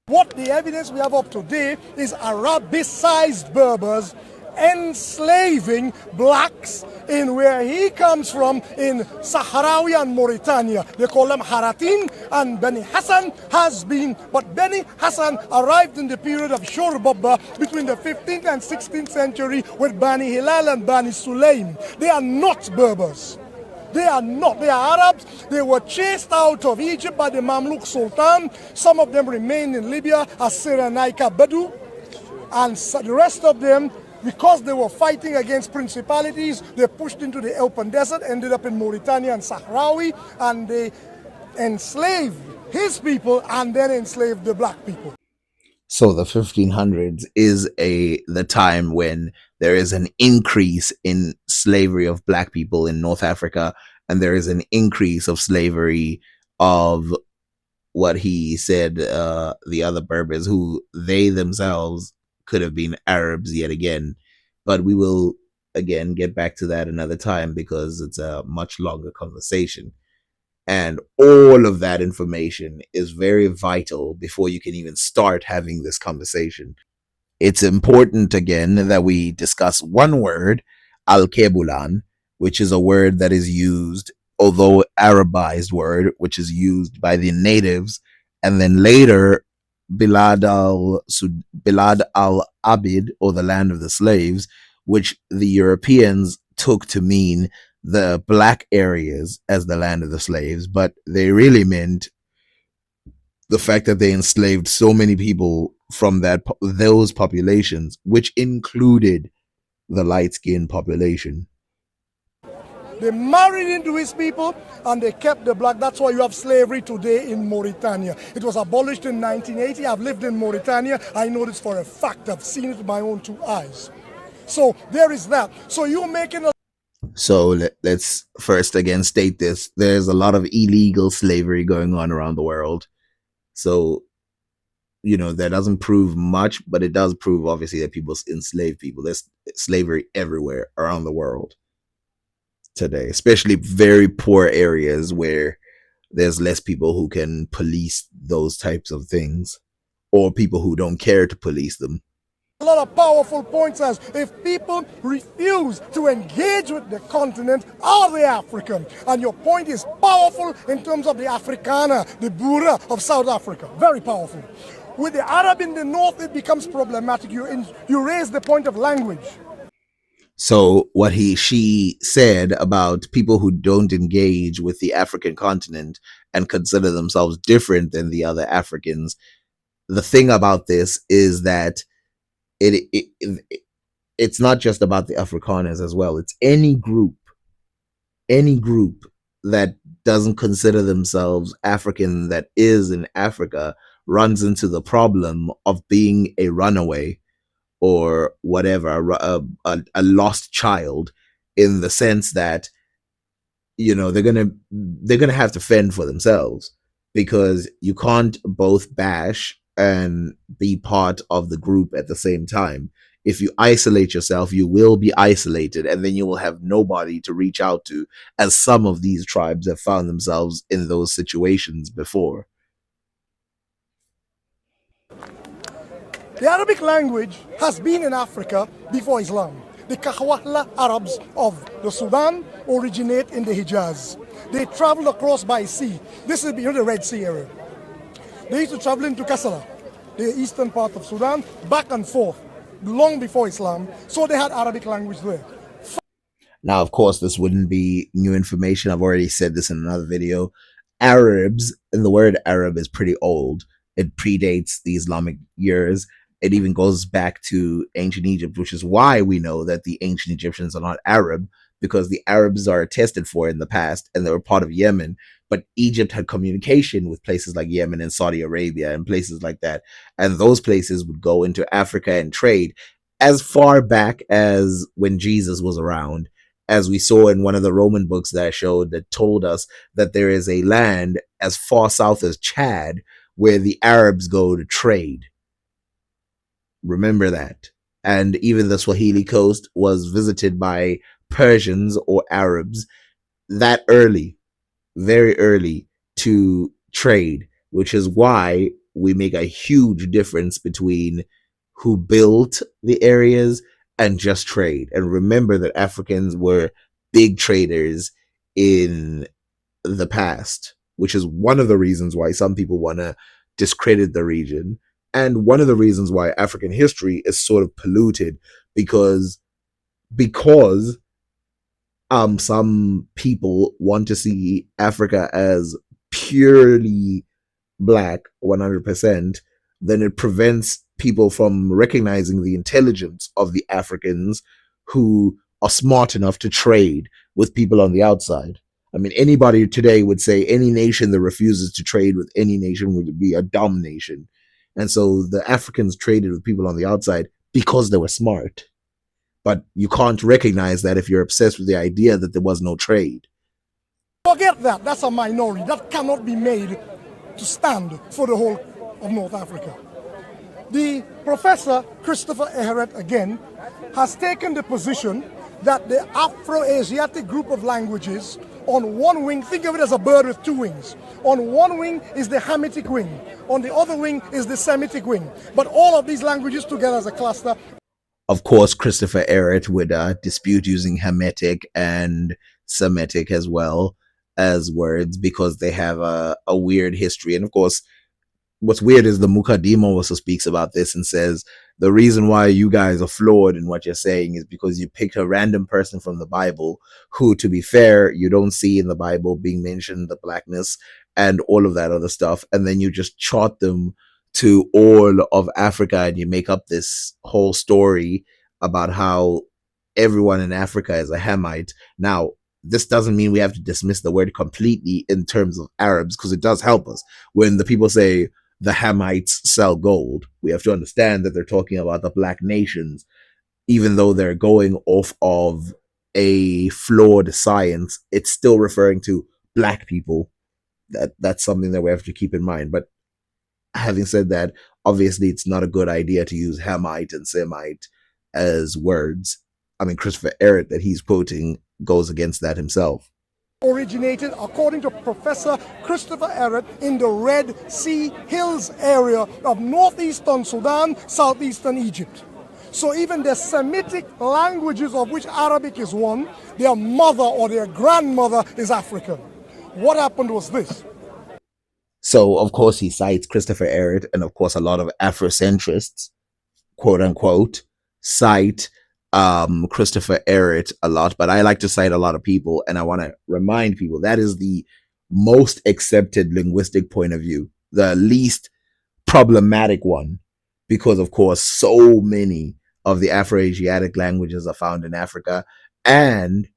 What the evidence we have up to date is Arabicized Berbers enslaving blacks in where he comes from in Sahrawi and Mauritania. They call them Haratin, and Beni Hassan has been, but Beni Hassan arrived in the period of Shorbaba between the 15th and 16th century with Bani Hilal and Bani Sulaim. They are not Berbers. They are not. They are Arabs. They were chased out of Egypt by the Mamluk Sultan. Some of them remained in Libya as Cyrenaica Badu. And the rest of them, because they were fighting against principalities, they pushed into the open desert, ended up in Mauritania and Sahrawi, and they enslaved his people and then enslaved the black people. So the 1500s is the time when there is an increase in slavery of black people in North Africa, and there is an increase of slavery of what he said, the other Berbers, who they themselves could have been Arabs yet again. But we will again get back to that another time because it's a much longer conversation. And all of that information is very vital before you can even start having this conversation. It's important, again, that we discuss one word, al-Kebulan, which is a word that is used, although Arabized word, which is used by the natives, and then later Bilad al-Abid, or the land of the slaves, which the Europeans took to mean the black areas as the land of the slaves, but they really meant the fact that they enslaved so many people from those populations, which included the light-skinned population. They married into his people and they kept the black. That's why you have slavery today in Mauritania. It was abolished in 1980. I've lived in Mauritania. I know this for a fact. I've seen it with my own two eyes. So there is that. So you're making a... So let's first again state this. There's a lot of illegal slavery going on around the world. So, that doesn't prove much, but it does prove, obviously, that people enslave people. There's slavery everywhere around the world today, especially very poor areas where there's less people who can police those types of things, or people who don't care to police them. A lot of powerful points as if people refuse to engage with the continent, are they African? And your point is powerful in terms of the Afrikaner, the Boera of South Africa. Very powerful. With the Arab in the north, it becomes problematic. You raise the point of language. So what she said about people who don't engage with the African continent and consider themselves different than the other Africans, the thing about this is that it's not just about the Afrikaners as well. It's any group that doesn't consider themselves African, that is in Africa, runs into the problem of being a runaway or whatever, a lost child, in the sense that they're gonna have to fend for themselves, because you can't both bash and be part of the group at the same time. If you isolate yourself, you will be isolated, and then you will have nobody to reach out to, as some of these tribes have found themselves in those situations before. The Arabic language has been in Africa before Islam. The Kahwahla Arabs of the Sudan originate in the Hijaz. They traveled across by sea. This is the Red Sea area. They used to travel into Kassala, the eastern part of Sudan, back and forth, long before Islam. So they had Arabic language there. Now, of course, this wouldn't be new information. I've already said this in another video. Arabs, and the word Arab is pretty old. It predates the Islamic years. It even goes back to ancient Egypt, which is why we know that the ancient Egyptians are not Arab, because the Arabs are attested for in the past, and they were part of Yemen. But Egypt had communication with places like Yemen and Saudi Arabia and places like that. And those places would go into Africa and trade as far back as when Jesus was around, as we saw in one of the Roman books that I showed, that told us that there is a land as far south as Chad where the Arabs go to trade. Remember that. and even the Swahili coast was visited by Persians or Arabs that early, very early, to trade, which is why we make a huge difference between who built the areas and just trade. And remember that Africans were big traders in the past, which is one of the reasons why some people want to discredit the region. And one of the reasons why African history is sort of polluted because some people want to see Africa as purely black 100%, then it prevents people from recognizing the intelligence of the Africans who are smart enough to trade with people on the outside. I mean, anybody today would say any nation that refuses to trade with any nation would be a dumb nation. And so the Africans traded with people on the outside because they were smart. But you can't recognize that if you're obsessed with the idea that there was no trade. Forget that. That's a minority. That cannot be made to stand for the whole of North Africa. The Professor Christopher Ehret, again, has taken the position that the Afro-Asiatic group of languages on one wing, think of it as a bird with two wings. On one wing is the Hamitic wing. On the other wing is the Semitic wing. But all of these languages together as a cluster. Of course, Christopher Ehret would dispute using Hamitic and Semitic as well as words because they have a weird history. And of course, what's weird is the Mukaddimah also speaks about this and says the reason why you guys are flawed in what you're saying is because you picked a random person from the Bible who, to be fair, you don't see in the Bible being mentioned the blackness and all of that other stuff. And then you just chart them to all of Africa and you make up this whole story about how everyone in Africa is a Hamite. Now, this doesn't mean we have to dismiss the word completely in terms of Arabs, because it does help us. When the people say the Hamites sell gold, we have to understand that they're talking about the black nations, even though they're going off of a flawed science, it's still referring to black people. That's something that we have to keep in mind. But having said that, obviously it's not a good idea to use Hamite and Semite as words. I mean, Christopher Ehret that he's quoting goes against that himself. Originated, according to Professor Christopher Ehret, in the Red Sea Hills area of northeastern Sudan, southeastern Egypt. So even the Semitic languages, of which Arabic is one, their mother or their grandmother is African. What happened was this. So, of course, he cites Christopher Ehret, and of course, a lot of Afrocentrists, quote unquote, cite Christopher Ehret a lot. But I like to cite a lot of people, and I want to remind people that is the most accepted linguistic point of view, the least problematic one, because, of course, so many of the Afro-Asiatic languages are found in Africa, and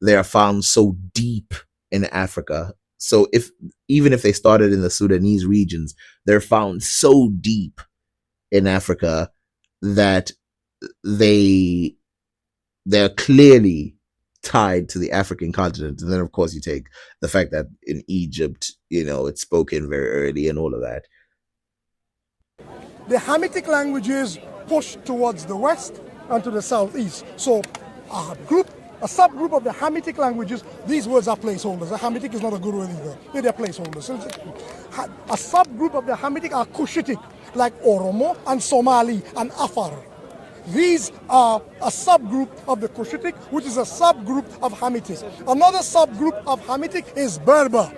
they are found so deep in Africa. So even if they started in the Sudanese regions, they're found so deep in Africa that they're clearly tied to the African continent. And then, of course, you take the fact that in Egypt, it's spoken very early and all of that. The Hamitic languages push towards the west and to the southeast. So a subgroup of the Hamitic languages, these words are placeholders. The Hamitic is not a good word either. They're placeholders. A subgroup of the Hamitic are Cushitic, like Oromo and Somali and Afar. These are a subgroup of the Cushitic, which is a subgroup of Hamitic. Another subgroup of Hamitic is Berber.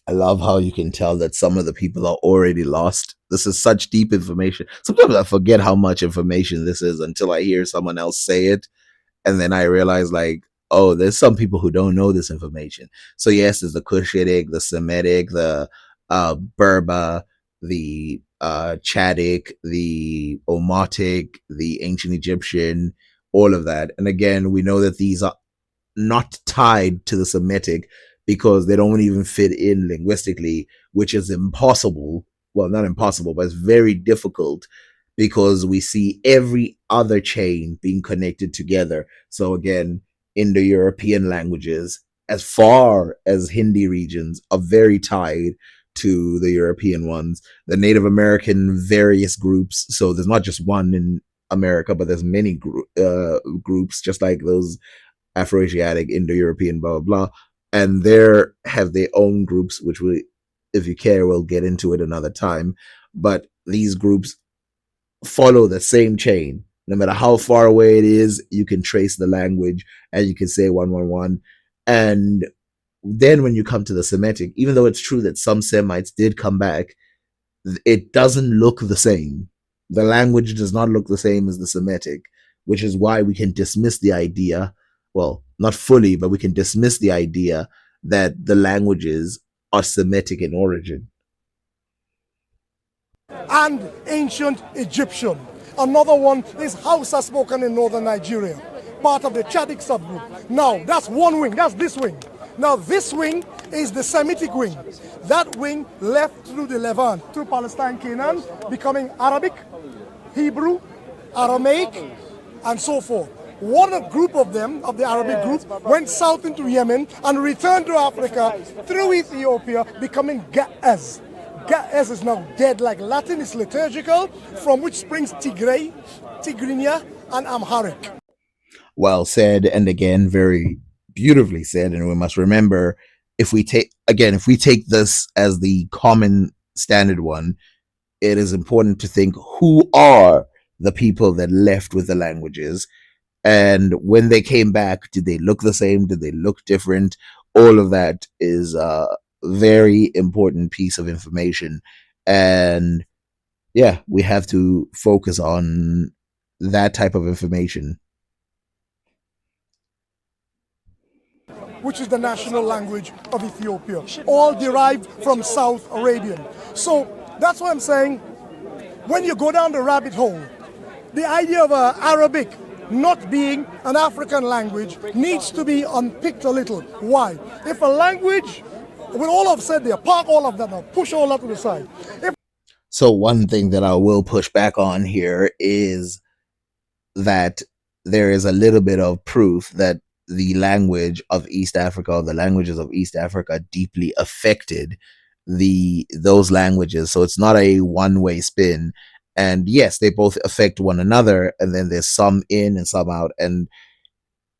I love how you can tell that some of the people are already lost. This is such deep information. Sometimes I forget how much information this is until I hear someone else say it. And then I realize, oh, there's some people who don't know this information. So yes, there's the Cushitic, the Semitic, the Berber, the Chadic, the Omotic, the ancient Egyptian, all of that. And again, we know that these are not tied to the Semitic because they don't even fit in linguistically, which is impossible. Well, not impossible, but it's very difficult because we see every other chain being connected together. So again, Indo-European languages, as far as Hindi regions, are very tied to the European ones. The Native American various groups, so there's not just one in America, but there's many groups just like those Afroasiatic, Indo-European, blah, blah, blah. And they have their own groups, which we, if you care, we'll get into it another time. But these groups follow the same chain. No matter how far away it is, you can trace the language and you can say 111. And then when you come to the Semitic, even though it's true that some Semites did come back, it doesn't look the same. The language does not look the same as the Semitic, which is why we can dismiss the idea, well, not fully, but we can dismiss the idea that the languages are Semitic in origin. And ancient Egyptian. Another one is Hausa spoken in northern Nigeria, part of the Chadic subgroup. Now, that's one wing, that's this wing. Now, this wing is the Semitic wing. That wing left through the Levant, through Palestine, Canaan, becoming Arabic, Hebrew, Aramaic, and so forth. One group of them, of the Arabic group, went south into Yemen and returned to Africa through Ethiopia, becoming Ge'ez. Ge'ez is now dead, like Latin is liturgical, from which springs Tigray, Tigrinya, and Amharic. Well said, and again, very beautifully said. And we must remember, if we take this as the common standard one, it is important to think who are the people that left with the languages, and when they came back, did they look the same? Did they look different? All of that is very important piece of information, and yeah, we have to focus on that type of information, which is the national language of Ethiopia, all derived from South Arabian. So that's what I'm saying. When you go down the rabbit hole, the idea of Arabic not being an African language needs to be unpicked a little. Why? If a language, with all I've said there, park all of that now, push all that to the side. So one thing that I will push back on here is that there is a little bit of proof that the language of East Africa, or the languages of East Africa, deeply affected those languages. So it's not a one-way spin. And yes, they both affect one another, and then there's some in and some out. And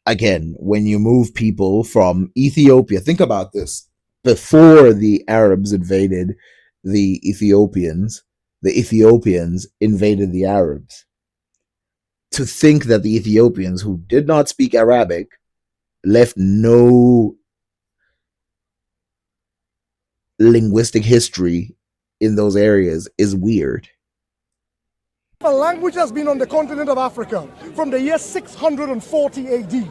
again, when you move people from Ethiopia, think about this. Before the Arabs invaded the Ethiopians invaded the Arabs. To think that the Ethiopians, who did not speak Arabic, left no linguistic history in those areas is weird. A language has been on the continent of Africa from the year 640 AD,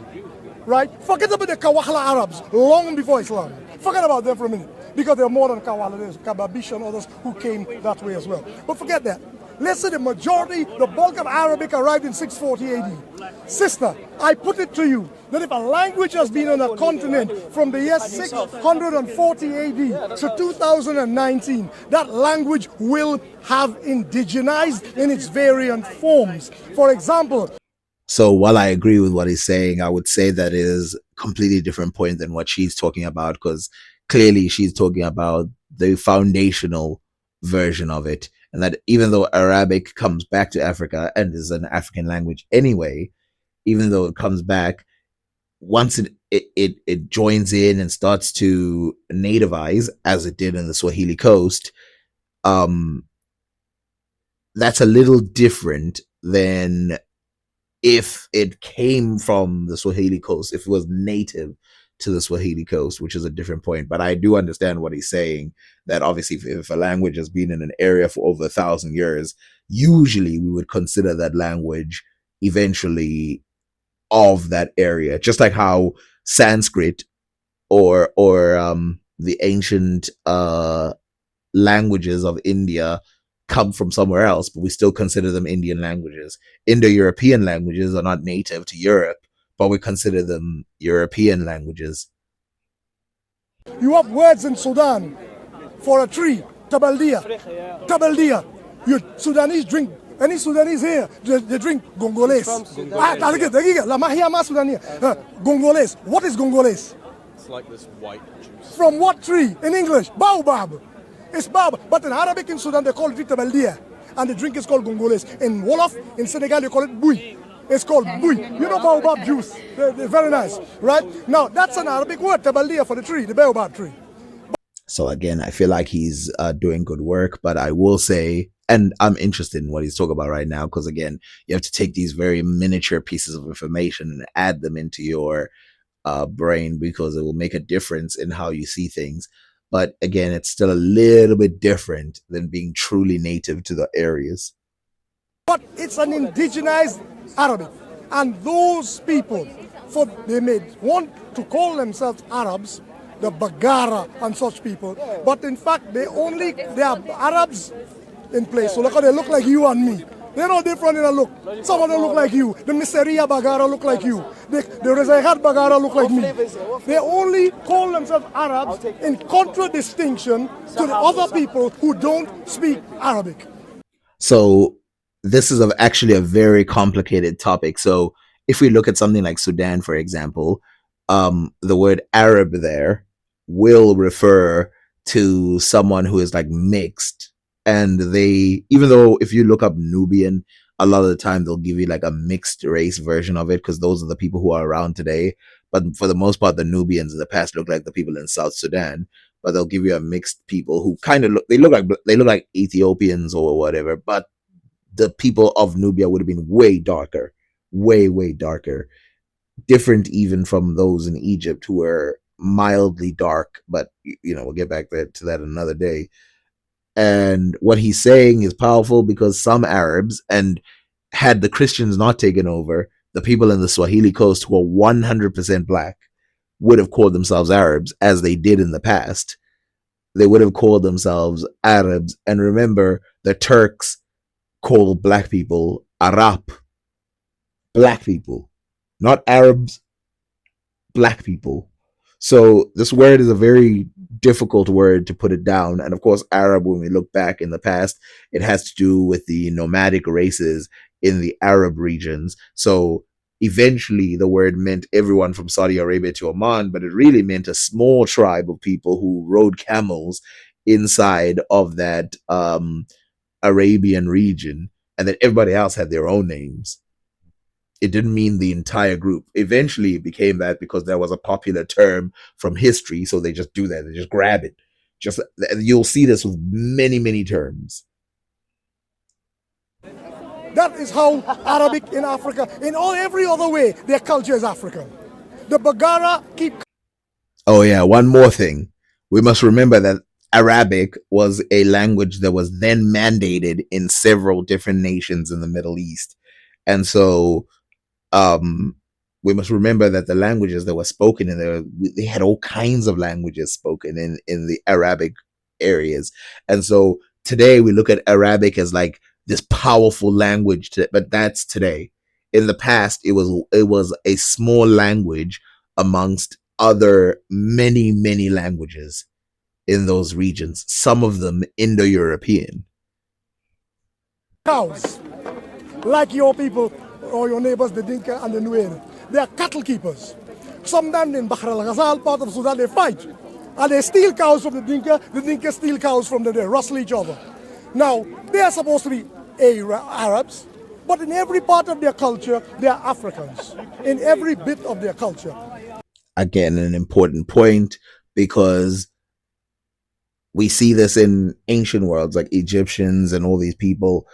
right? Forget about the Kawahla Arabs, long before Islam. Forget about them for a minute, because there are more than Kawahla. There's Kababish and others who came that way as well. But forget that. Let's say the majority, the bulk of Arabic arrived in 640 AD. Sister, I put it to you that if a language has been on a continent from the year 640 AD to 2019, that language will have indigenized in its variant forms. For example. So while I agree with what he's saying, I would say that is a completely different point than what she's talking about, because clearly she's talking about the foundational version of it. And that even though Arabic comes back to Africa and is an African language anyway, even though it comes back, once it joins in and starts to nativize, as it did in the Swahili coast, that's a little different than if it came from the Swahili coast, if it was native to the Swahili coast, which is a different point. But I do understand what he's saying, that obviously if a language has been in an area for over 1,000 years, usually we would consider that language eventually of that area, just like how Sanskrit or the ancient languages of India come from somewhere else, but we still consider them Indian languages. Indo-European languages are not native to Europe, but we consider them European languages. You have words in Sudan for a tree, tabaldia. Tabaldia. You Sudanese drink, any Sudanese here, they drink Gongoles. Gongoles. What is Gongoles? It's like this white juice. From what tree? In English, baobab. It's baobab. But in Arabic in Sudan, they call it tabaldia. and the drink is called gongoles. In Wolof, in Senegal, you call it bouy. It's called bouy. You know baobab juice. They're very nice, right? Now, that's an Arabic word, tabaldia, for the tree, the baobab tree. So again, I feel like he's doing good work, but I will say, and I'm interested in what he's talking about right now, because again, you have to take these very miniature pieces of information and add them into your brain, because it will make a difference in how you see things. But again, it's still a little bit different than being truly native to the areas. But it's an indigenized Arabic. And those people, they may want to call themselves Arabs, the Bagara and such people, but in fact they are Arabs in place. So look how they look like you and me. They're no different in a look. Some of them look like you. The Miseria Bagara look like you. The Rezaihat Bagara look like me. They only call themselves Arabs in contradistinction to the other people who don't speak Arabic. So this is actually a very complicated topic. So if we look at something like Sudan, for example, the word Arab there will refer to someone who is like mixed. And they, even though if you look up Nubian, a lot of the time they'll give you like a mixed race version of it, because those are the people who are around today. But for the most part, the Nubians in the past look like the people in South Sudan. But they'll give you a mixed people who kind of look like Ethiopians or whatever. But the people of Nubia would have been way darker, way darker, different even from those in Egypt who were mildly dark. But we'll get back to that another day. And what he's saying is powerful, because some Arabs, and had the Christians not taken over, the people in the Swahili coast who are 100% black would have called themselves Arabs, as they did in the past. They would have called themselves Arabs. And remember, the Turks call black people Arab. Black people, not Arabs, black people. So this word is a very difficult word to put it down. And of course, Arab, when we look back in the past, it has to do with the nomadic races in the Arab regions. So eventually the word meant everyone from Saudi Arabia to Oman, but it really meant a small tribe of people who rode camels inside of that Arabian region, and then everybody else had their own names. It didn't mean the entire group. Eventually it became that because there was a popular term from history, so they just do that. They just grab it. You'll see this with many terms. That is how Arabic in Africa, in every other way, their culture is African. The Bagara keep... Oh yeah, one more thing. We must remember that Arabic was a language that was then mandated in several different nations in the Middle East. And so we must remember that the languages that were spoken in there, they had all kinds of languages spoken in the Arabic areas. And so today we look at Arabic as like this powerful language, but that's today. In the past, it was a small language amongst other many languages in those regions, some of them Indo-European. Cows, like your people or your neighbors, the Dinka and the Nuer. They are cattle keepers. Sometimes in Bahr al-Ghazal, part of Sudan, they fight. And they steal cows from the Dinka steal cows from they rustle each other. Now, they are supposed to be Arabs, but in every part of their culture, they are Africans. In every bit of their culture. Again, an important point, because we see this in ancient worlds, like Egyptians and all these people.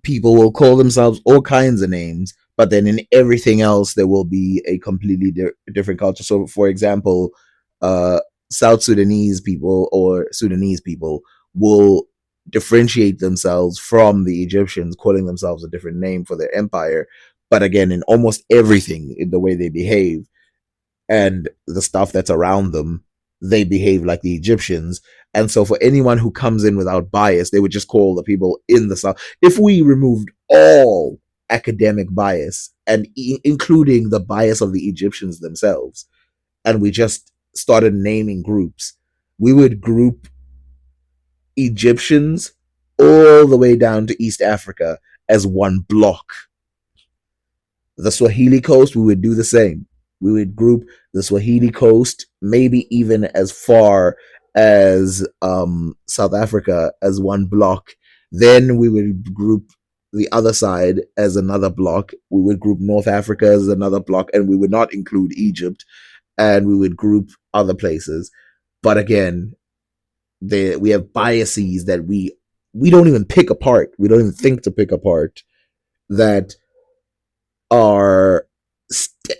People will call themselves all kinds of names, but then in everything else, there will be a completely different culture. So, for example, South Sudanese people or Sudanese people will differentiate themselves from the Egyptians, calling themselves a different name for their empire. But again, in almost everything, in the way they behave and the stuff that's around them, they behave like the Egyptians. And so for anyone who comes in without bias, they would just call the people in the South. If we removed all academic bias, and including the bias of the Egyptians themselves, and we just started naming groups, we would group Egyptians all the way down to East Africa as one block. The Swahili coast, we would do the same. We would group the Swahili coast, maybe even as far as South Africa, as one block. Then we would group the other side as another block. We would group North Africa as another block, and we would not include Egypt, and we would group other places. But again, we have biases that we don't even pick apart. We don't even think to pick apart, that are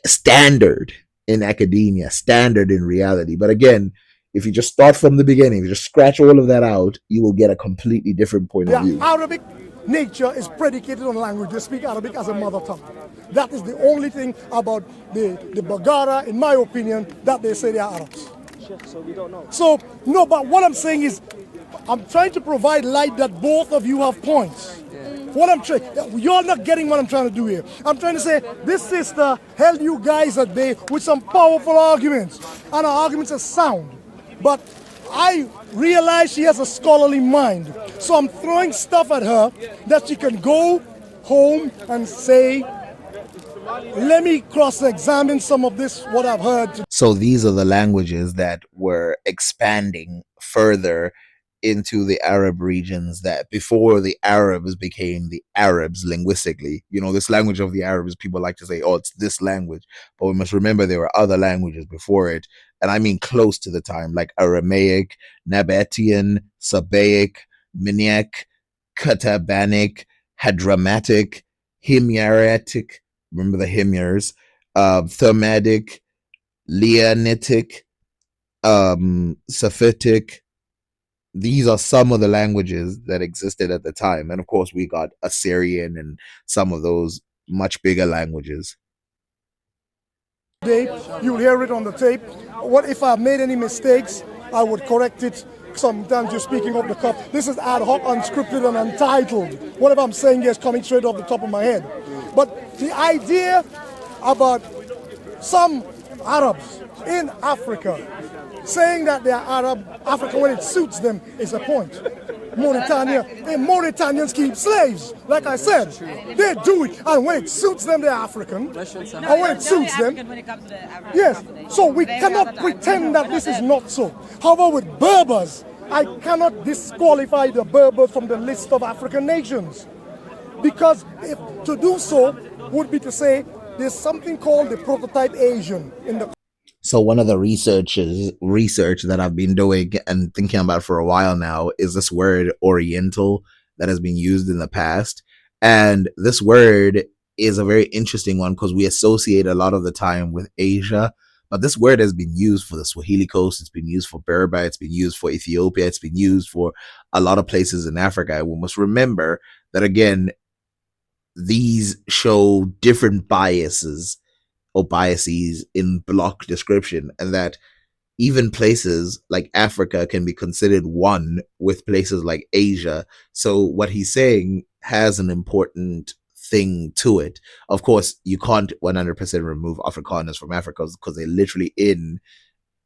standard in academia, standard in reality. But again, if you just start from the beginning, if you just scratch all of that out, you will get a completely different point of view. Arabic nature is predicated on language. They speak Arabic as a mother tongue. That is the only thing about the Bagara, in my opinion, that they say they are Arabs. So we don't know. So, no, but what I'm saying is, I'm trying to provide light that both of you have points. What I'm trying, you're not getting what I'm trying to do here. I'm trying to say, this sister held you guys at bay with some powerful arguments, and her arguments are sound. But I realize she has a scholarly mind. So I'm throwing stuff at her that she can go home and say, let me cross-examine some of this, what I've heard. So these are the languages that were expanding further into the Arab regions, that before the Arabs became the Arabs linguistically. You know, this language of the Arabs, people like to say, oh, it's this language. But we must remember there were other languages before it. And I mean close to the time, like Aramaic, Nabatean, Sabaic, Miniac, Katabanic, Hadramatic, Himyaritic, remember the Himyars, Thermadic, Leonitic, Saphitic. These are some of the languages that existed at the time. And of course, we got Assyrian and some of those much bigger languages. You'll hear it on the tape. What if I've made any mistakes, I would correct it. Sometimes you're speaking off the cuff. This is ad hoc, unscripted, and untitled. Whatever I'm saying here is coming straight off the top of my head. But the idea about some Arabs in Africa saying that they are Africa when it suits them is a point. Mauritanians keep slaves. Like I said, they do it, and when it suits them, they're African. And when it suits them, yes. So we cannot pretend that this is not so. However, with Berbers, I cannot disqualify the Berbers from the list of African nations, because if to do so would be to say there's something called the prototype Asian in the. So one of the research that I've been doing and thinking about for a while now is this word Oriental that has been used in the past. And this word is a very interesting one because we associate a lot of the time with Asia. But this word has been used for the Swahili coast. It's been used for Berber. It's been used for Ethiopia. It's been used for a lot of places in Africa. We must remember that, again, these show different biases in block description, and that even places like Africa can be considered one with places like Asia. So what he's saying has an important thing to it. Of course, you can't 100% remove Afrikaners from Africa because they're literally in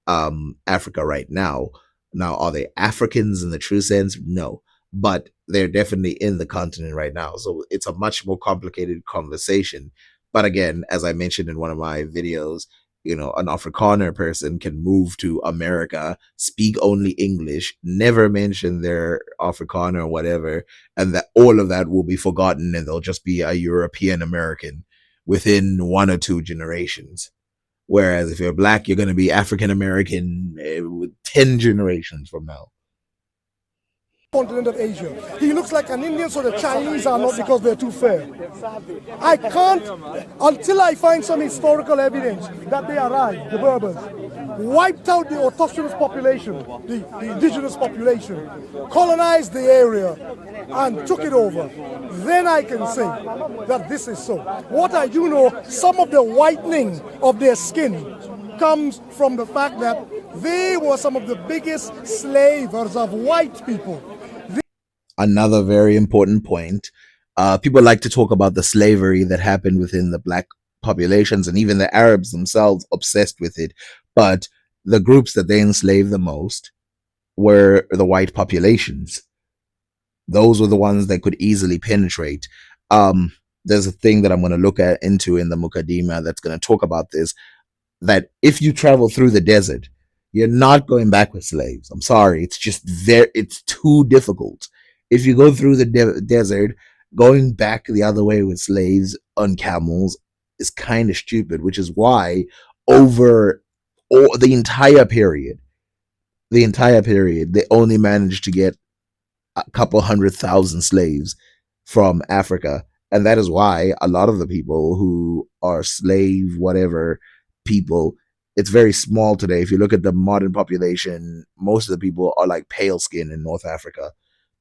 Africa right now. Now, are they Africans in the true sense? No, but they're definitely in the continent right now. So it's a much more complicated conversation. But again, as I mentioned in one of my videos, you know, an Afrikaner person can move to America, speak only English, never mention their Afrikaner or whatever, and that all of that will be forgotten, and they'll just be a European American within 1 or 2 generations. Whereas if you're black, you're going to be African American with 10 generations from now. Continent of Asia. He looks like an Indian, so the Chinese are not because they're too fair. I can't, until I find some historical evidence that they arrived, the Berbers, wiped out the autochthonous population, the indigenous population, colonized the area, and took it over. Then I can say that this is so. What I do know, some of the whitening of their skin comes from the fact that they were some of the biggest slavers of white people. Another very important point. People like to talk about the slavery that happened within the black populations, and even the Arabs themselves obsessed with it. But the groups that they enslaved the most were the white populations. Those were the ones that could easily penetrate. There's a thing that I'm going to look into in the Mukaddimah that's going to talk about this, that if you travel through the desert, you're not going back with slaves. I'm sorry. It's just it's too difficult. if you go through the desert, going back the other way with slaves on camels is kind of stupid, which is why over the entire period, they only managed to get a couple 100,000 slaves from Africa. And that is why a lot of the people who are slave, whatever people, it's very small today. If you look at the modern population, most of the people are like pale skin in North Africa,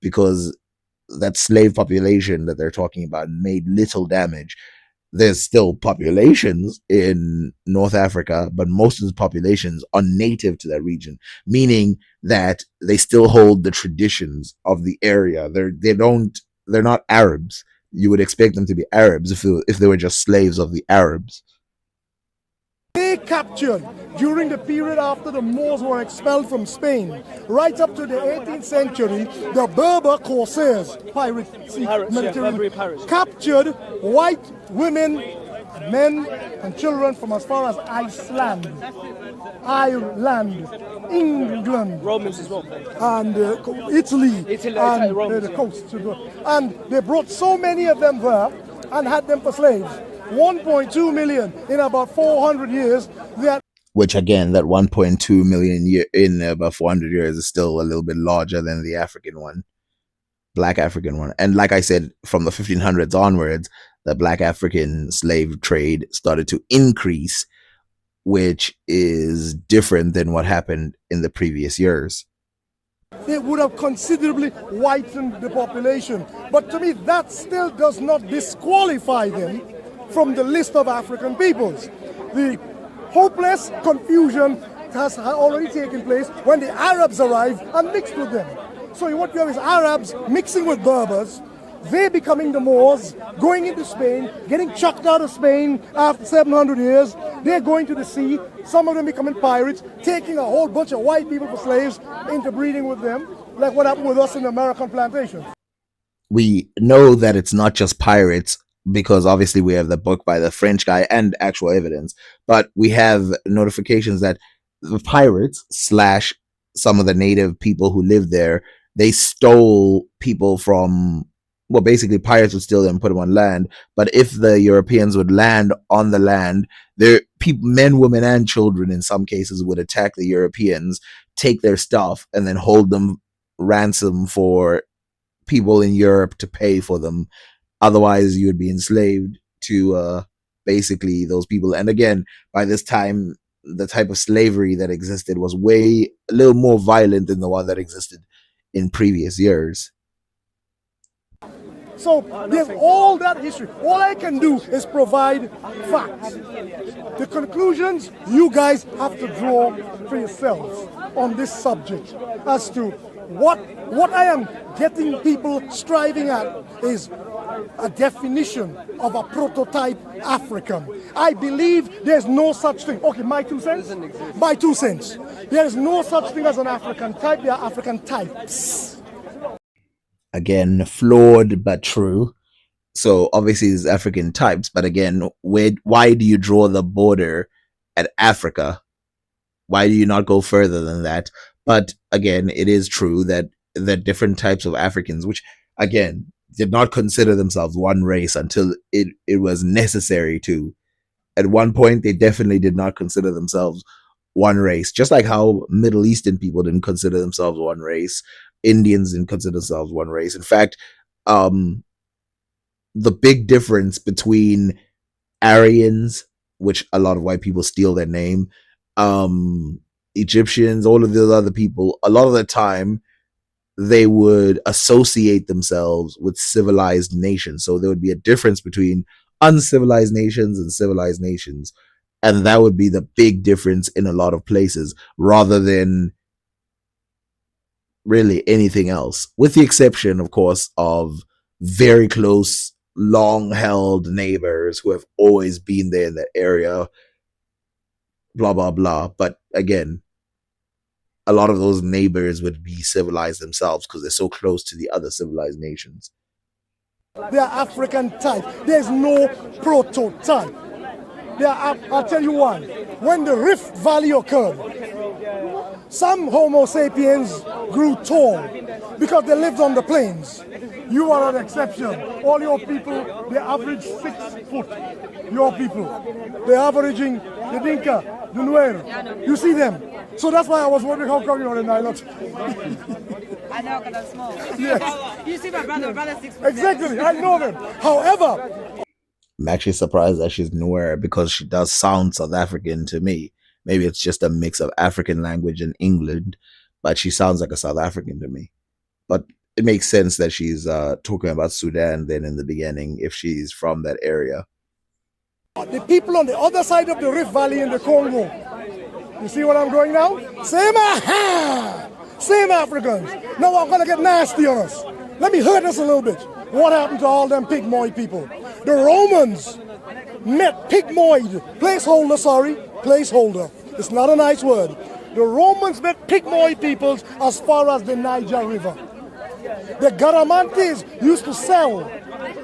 because that slave population that they're talking about made little damage. There's still populations in North Africa, but most of the populations are native to that region, meaning that they still hold the traditions of the area. They're not Arabs. You would expect them to be Arabs if they were just slaves of the Arabs. They captured during the period after the Moors were expelled from Spain, right up to the 18th century, the Berber corsairs, pirates, captured white women, men, and children from as far as Iceland, Ireland, England, Romans as well. and Italy, and the coast. And they brought so many of them there and had them for slaves. 1.2 million in about 400 years. Which again, that 1.2 million in about 400 years is still a little bit larger than the African one, Black African one. And like I said, from the 1500s onwards, the Black African slave trade started to increase, which is different than what happened in the previous years. They would have considerably whitened the population. But to me, that still does not disqualify them from the list of African peoples. The hopeless confusion has already taken place when the Arabs arrived and mixed with them. So what you have is Arabs mixing with Berbers, they becoming the Moors, going into Spain, getting chucked out of Spain after 700 years. They're going to the sea, some of them becoming pirates, taking a whole bunch of white people for slaves, interbreeding with them, like what happened with us in the American plantations. We know that it's not just pirates, because obviously we have the book by the French guy and actual evidence, but we have notifications that the pirates / some of the native people who lived there, they stole people from, well, basically pirates would steal them and put them on land. But if the Europeans would land on the land, their people, men, women, and children in some cases would attack the Europeans, take their stuff, and then hold them ransom for people in Europe to pay for them. Otherwise, you would be enslaved to basically those people. And again, by this time, the type of slavery that existed was a little more violent than the one that existed in previous years. So there's all that history. All I can do is provide facts. The conclusions you guys have to draw for yourselves on this subject as to what I am getting people striving at is a definition of a prototype African. I believe there's no such thing. Okay, my 2 cents? My 2 cents. There is no such thing as an African type. There are African types. Again, flawed but true. So obviously there's African types, but again, why do you draw the border at Africa? Why do you not go further than that? But again, it is true that the different types of Africans, which again did not consider themselves one race until it was necessary to. At one point, they definitely did not consider themselves one race. Just like how Middle Eastern people didn't consider themselves one race, Indians didn't consider themselves one race. In fact, the big difference between Aryans, which a lot of white people steal their name, Egyptians, all of those other people, a lot of the time, they would associate themselves with civilized nations. So there would be a difference between uncivilized nations and civilized nations. And that would be the big difference in a lot of places, rather than really anything else, with the exception, of course, of very close, long-held neighbors who have always been there in that area, blah, blah, blah. But again, a lot of those neighbors would be civilized themselves because they're so close to the other civilized nations. They are African type. There's no prototype. I'll tell you one. When the Rift Valley occurred, Some Homo sapiens grew tall because they lived on the plains. You are an exception. All your people, they average 6 foot. Your people, they're averaging the Dinka, the Nuer. You see them. So that's why I was wondering how come you're in Nilox. I know because I'm small. Yes. You see my brother 6 foot. Exactly, I know them. However, I'm actually surprised that she's Nuer because she does sound South African to me. Maybe it's just a mix of African language and England, but she sounds like a South African to me. But it makes sense that she's talking about Sudan then in the beginning if she's from that area. the people on the other side of the Rift Valley in the Congo, you see what I'm going now? Same Africans. Now I'm gonna get nasty on us. Let me hurt us a little bit. What happened to all them Pygmoid people? The Romans met Pygmoid, placeholder. It's not a nice word. The Romans met Pygmoid peoples as far as the Niger River. The Garamantes used to sell.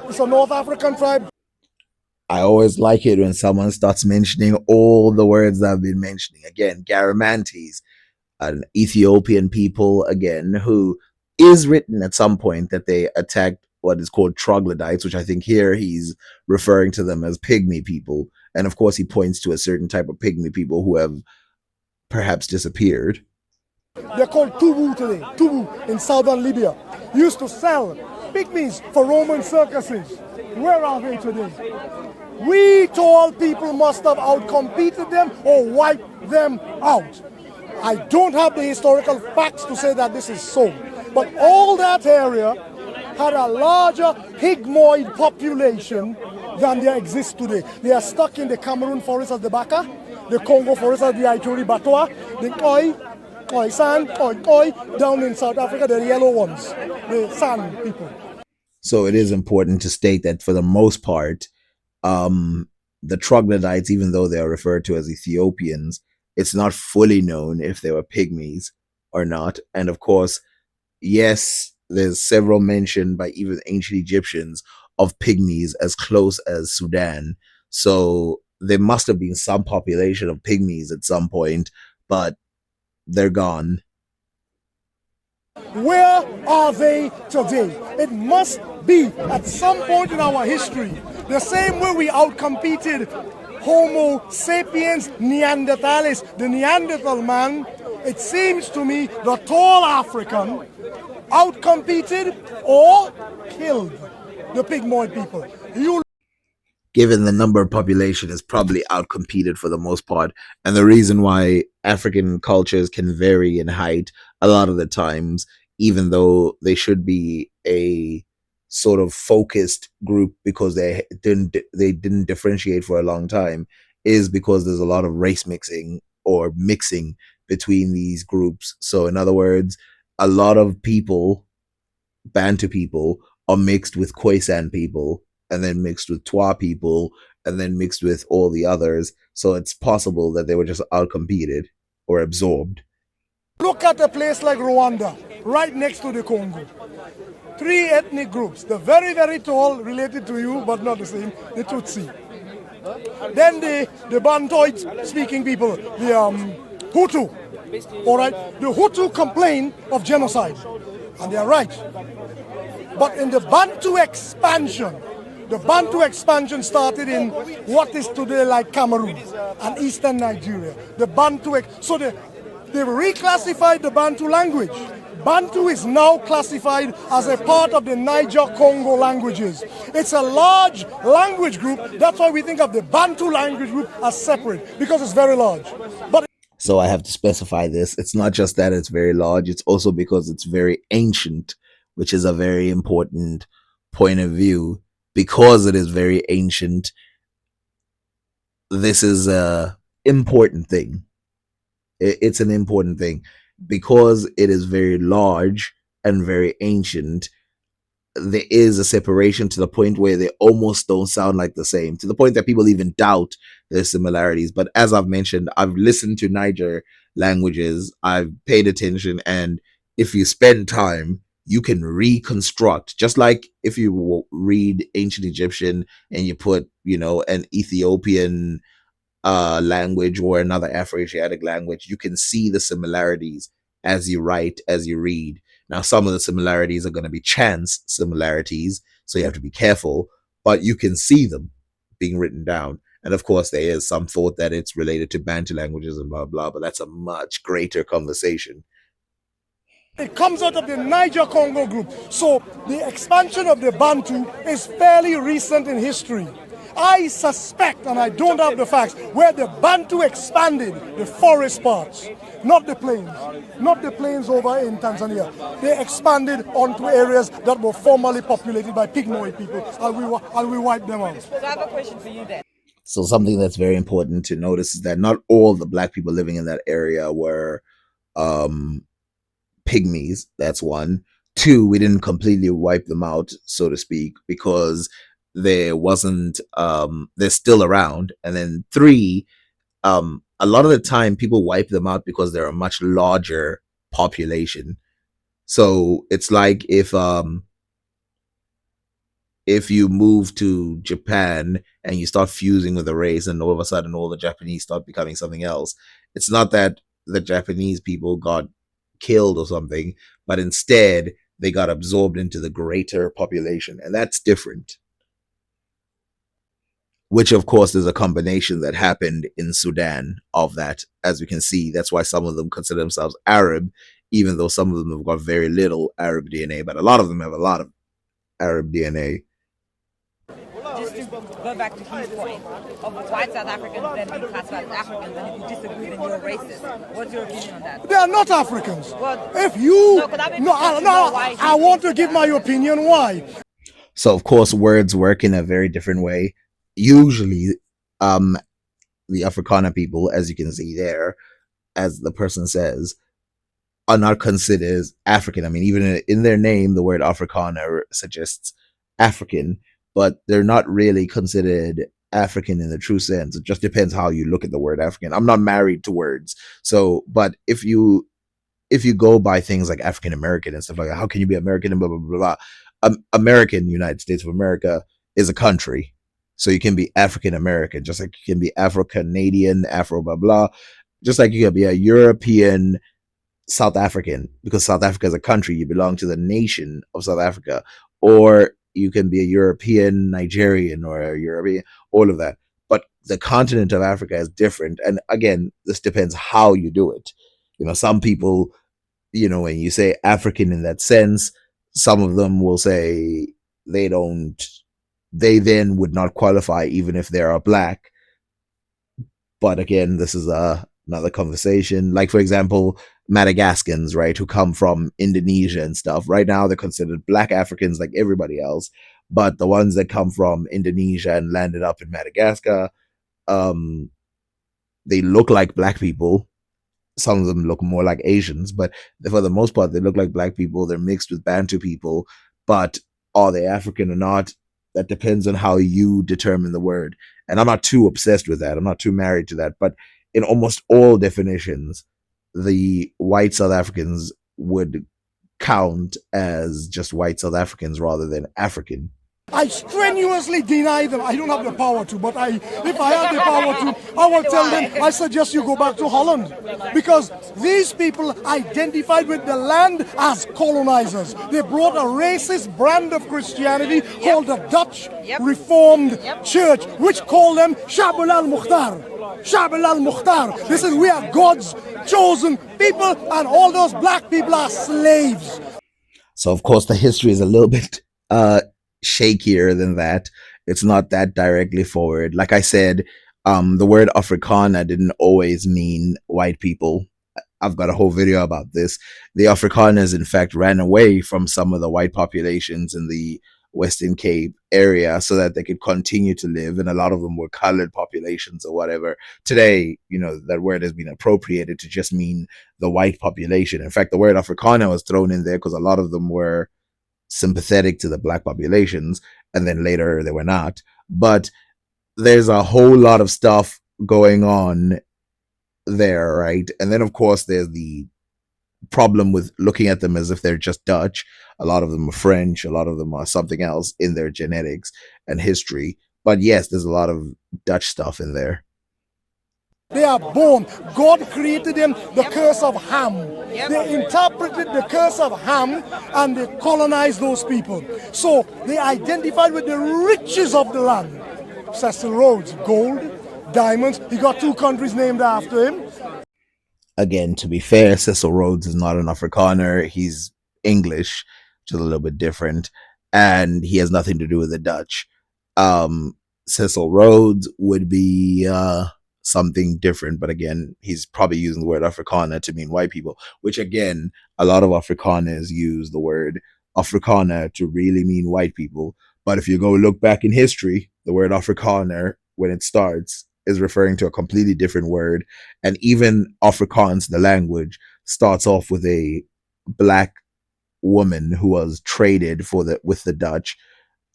It's a North African tribe. I always like it when someone starts mentioning all the words I've been mentioning. Again, Garamantes, an Ethiopian people, again, who is written at some point that they attacked what is called troglodytes, which I think here he's referring to them as pygmy people. And of course, he points to a certain type of pygmy people who have perhaps disappeared. They're called Tubu today, Tubu in southern Libya. Used to sell pygmies for Roman circuses. Where are they today? We tall people must have outcompeted them or wiped them out. I don't have the historical facts to say that this is so, but all that area had a larger Pygmoid population than there exists today. They are stuck in the Cameroon forest of the Baka, the Congo forest of the Ituri Batoa, the Khoisan, down in South Africa, the yellow ones, the San people. So it is important to state that for the most part, the troglodytes, even though they are referred to as Ethiopians, it's not fully known if they were pygmies or not. And of course, yes, there's several mentioned by even ancient Egyptians of pygmies as close as Sudan. So there must have been some population of pygmies at some point, but they're gone. Where are they today? It must be at some point in our history, the same way we outcompeted Homo sapiens Neanderthalis, the Neanderthal man. It seems to me the tall African outcompeted or killed the Pygmoid people. Given the number of population is probably outcompeted for the most part, and the reason why African cultures can vary in height a lot of the times, even though they should be a sort of focused group because they didn't differentiate for a long time, is because there's a lot of race mixing or mixing between these groups. So in other words, a lot of people, Bantu people, are mixed with Khoisan people, and then mixed with Twa people, and then mixed with all the others. So it's possible that they were just outcompeted or absorbed. Look at a place like Rwanda, right next to the Congo. 3 ethnic groups, the very, very tall, related to you, but not the same, the Tutsi. Then the Bantoid speaking people, the Hutu. All right, the Hutu complain of genocide, and they are right. But in the Bantu expansion started in what is today like Cameroon and eastern Nigeria. The Bantu, so they reclassified the Bantu language. Bantu is now classified as a part of the Niger-Congo languages. It's a large language group. That's why we think of the Bantu language group as separate, because it's very large. So I have to specify this. It's not just that it's very large, it's also because it's very ancient, which is a very important point of view. Because it is very ancient, this is an important thing. It's an important thing. Because it is very large and very ancient, there is a separation to the point where they almost don't sound like the same, to the point that people even doubt their similarities. But as I've mentioned, I've listened to Niger languages, I've paid attention, and if you spend time, you can reconstruct, just like if you read ancient Egyptian and you put, an Ethiopian language or another Afro-Asiatic language, you can see the similarities as you write, as you read. Now, some of the similarities are going to be chance similarities, so you have to be careful, but you can see them being written down. And of course, there is some thought that it's related to Bantu languages and blah, blah, but that's a much greater conversation. It comes out of the Niger-Congo group. So the expansion of the Bantu is fairly recent in history. I suspect, and I don't have the facts, where the Bantu expanded, the forest parts, not the plains over in Tanzania. They expanded onto areas that were formerly populated by Pygmoid people, and we wiped them out. So I have a question for you then. So something that's very important to notice is that not all the black people living in that area were pygmies. That's one. Two, we didn't completely wipe them out, so to speak, because there wasn't they're still around. And then three, a lot of the time people wipe them out because they're a much larger population. So it's like if you move to Japan and you start fusing with a race and all of a sudden all the Japanese start becoming something else, it's not that the Japanese people got killed or something, but instead they got absorbed into the greater population. And that's different. Which, of course, is a combination that happened in Sudan of that. As we can see, that's why some of them consider themselves Arab, even though some of them have got very little Arab DNA, but a lot of them have a lot of Arab DNA. Just to go back to his point of white South Africans then being classified as Africans, and if you disagree, then you're a racist. What's your opinion on that? They are not Africans. Well, If you... I want to give my opinion why. So, of course, words work in a very different way. Usually, the Afrikaner people, as you can see there, as the person says, are not considered African. I mean, even in their name, the word Afrikaner suggests African, but they're not really considered African in the true sense. It just depends how you look at the word African. I'm not married to words. So, but if you go by things like African American and stuff like that, how can you be American and blah, blah, blah, blah. American, United States of America, is a country. So you can be African American, just like you can be Afro-Canadian, Afro blah, blah. Just like you can be a European South African, because South Africa is a country. You belong to the nation of South Africa. Or you can be a European Nigerian or a European, all of that. But the continent of Africa is different. And again, this depends how you do it. You know, some people, you know, when you say African in that sense, some of them will say they then would not qualify even if they are black. But again, this is another conversation. Like, for example, Madagascans, right, who come from Indonesia and stuff. Right now, they're considered black Africans like everybody else. But the ones that come from Indonesia and landed up in Madagascar, they look like black people. Some of them look more like Asians, but for the most part, they look like black people. They're mixed with Bantu people. But are they African or not? That depends on how you determine the word. And I'm not too obsessed with that. I'm not too married to that. But in almost all definitions, the white South Africans would count as just white South Africans rather than African. I strenuously deny them. I don't have the power to, but if I had the power to, I will tell them, I suggest you go back to Holland. Because these people identified with the land as colonizers. They brought a racist brand of Christianity called the Dutch Reformed Church, which called them Shabul al-Mukhtar. Shabul al-Mukhtar. This is, we are God's chosen people, and all those black people are slaves. So, of course, the history is a little bit shakier than that. It's not that directly forward. Like I said, the word Afrikaner didn't always mean white people. I've got a whole video about this. The Afrikaners, in fact, ran away from some of the white populations in the Western Cape area so that they could continue to live, and a lot of them were colored populations or whatever. Today, you know, that word has been appropriated to just mean the white population. In fact, the word Afrikaner was thrown in there because a lot of them were sympathetic to the black populations, and then later they were not. But there's a whole lot of stuff going on there, right? And then, of course, there's the problem with looking at them as if they're just Dutch. A lot of them are French, a lot of them are something else in their genetics and history. But yes, there's a lot of Dutch stuff in there. They are born. God created them the curse of Ham. They interpreted the curse of Ham and they colonized those people. So they identified with the riches of the land. Cecil Rhodes, gold, diamonds. He got 2 countries named after him. Again, to be fair, Cecil Rhodes is not an Afrikaner. He's English, which is a little bit different, and he has nothing to do with the Dutch. Cecil Rhodes would be something different, but again, he's probably using the word Afrikaner to mean white people, which again, a lot of Afrikaners use the word Afrikaner to really mean white people. But if you go look back in history, the word Afrikaner, when it starts, is referring to a completely different word. And even Afrikaans, the language, starts off with a black woman who was traded with the Dutch.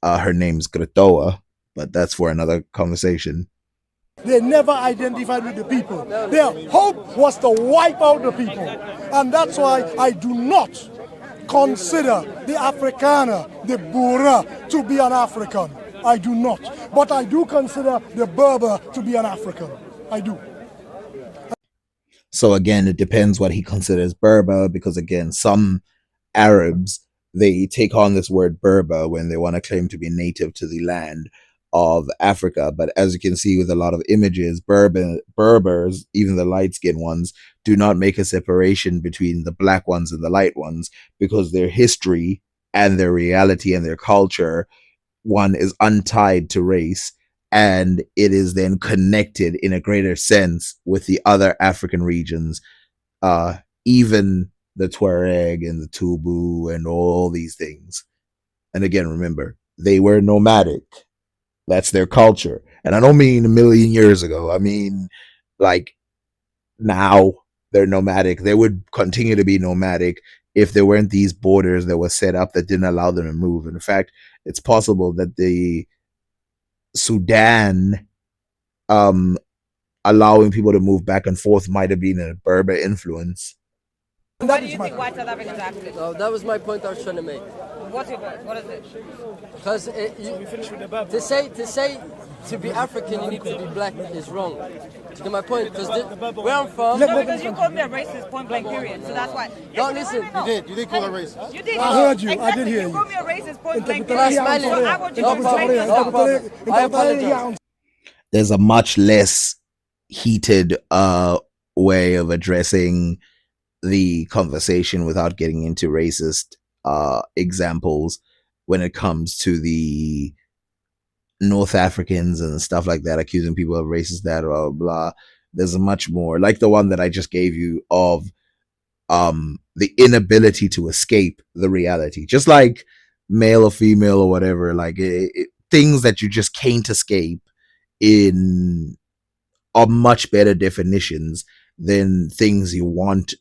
Her name's Gretoa, but that's for another conversation. They never identified with the people. Their hope was to wipe out the people. And that's why I do not consider the Afrikaner, the Boer, to be an African. I do not. But I do consider the Berber to be an African. I do. So again, it depends what he considers Berber, because again, some Arabs, they take on this word Berber when they want to claim to be native to the land of Africa. But as you can see with a lot of images, Berbers, even the light-skinned ones, do not make a separation between the black ones and the light ones, because their history and their reality and their culture, one, is untied to race, and it is then connected in a greater sense with the other African regions, even the Tuareg and the Tubu and all these things. And again, remember, they were nomadic. That's their culture. And I don't mean a million years ago. I mean, like, now they're nomadic. They would continue to be nomadic if there weren't these borders that were set up that didn't allow them to move. In fact, it's possible that the Sudan allowing people to move back and forth might have been a Berber influence. Why do you think white South Africans are African? No, that was my point I was trying to make. What's your point? What is it? Because to say to be African you need to be black is wrong. Do you get my point? Because where I'm from... No, because you called me a racist, point blank period. So that's why... Don't listen. You did call her racist. You did. I heard you. Exactly. I did hear you. You called me a racist, point blank That's period. smiling. So I want you No to problem. explain No yourself. problem. I apologize. There's a much less heated way of addressing the conversation without getting into racist examples when it comes to the North Africans and stuff like that, accusing people of racist, that, blah, blah, blah. There's a much more, like the one that I just gave you, of the inability to escape the reality, just like male or female or whatever, like things that you just can't escape in are much better definitions than things you want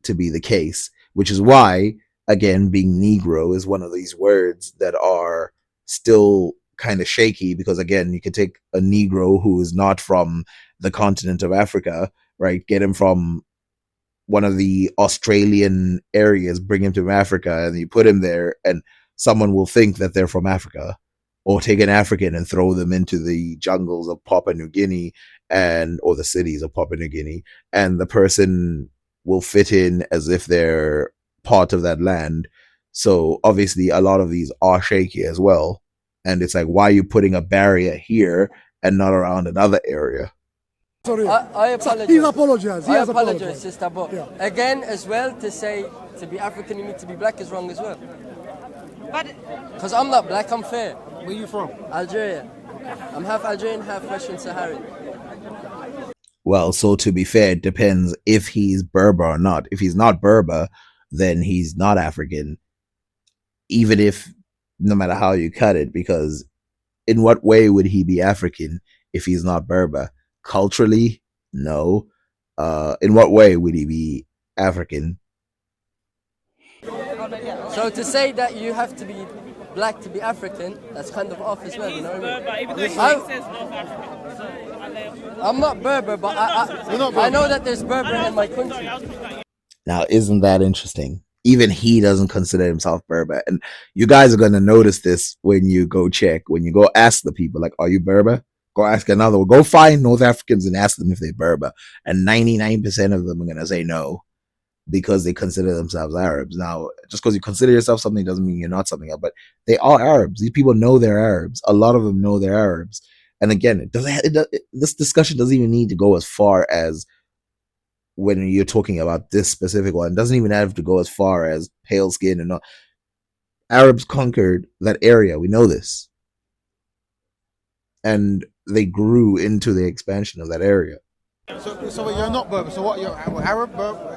to be the case, which is why, again, being Negro is one of these words that are still kind of shaky, because again, you could take a Negro who is not from the continent of Africa, right? Get him from one of the Australian areas, bring him to Africa, and you put him there, and someone will think that they're from Africa. Or take an African and throw them into the jungles of Papua New Guinea or the cities of Papua New Guinea, and the person will fit in as if they're part of that land. So obviously a lot of these are shaky as well. And it's like, why are you putting a barrier here and not around another area? Sorry. I apologize. He's apologized. I apologize, sister. But again, as well, to say to be African you need to be black is wrong as well. But Because I'm not black, I'm fair. Where you from? Algeria. I'm half Algerian, half Russian Saharian. Well, so to be fair, it depends if he's Berber or not. If he's not Berber, then he's not African. Even if, no matter how you cut it, because in what way would he be African if he's not Berber? Culturally, no. In what way would he be African? So to say that you have to be black to be African, that's kind of off as well, you know what I mean? Even though he says North African. So, I'm not Berber, but I know that there's Berber in my country. Now, isn't that interesting? Even he doesn't consider himself Berber. And you guys are going to notice this when you go check, when you go ask the people, like, are you Berber? Go ask another one. Go find North Africans and ask them if they're Berber. And 99% of them are going to say no because they consider themselves Arabs. Now, just because you consider yourself something doesn't mean you're not something else, but they are Arabs. These people know they're Arabs. A lot of them know they're Arabs. And again, this discussion doesn't even need to go as far as when you're talking about this specific one. It doesn't even have to go as far as pale skin and all. Arabs conquered that area. We know this. And they grew into the expansion of that area. So you're not Berber. So what? You're Arab, Berber?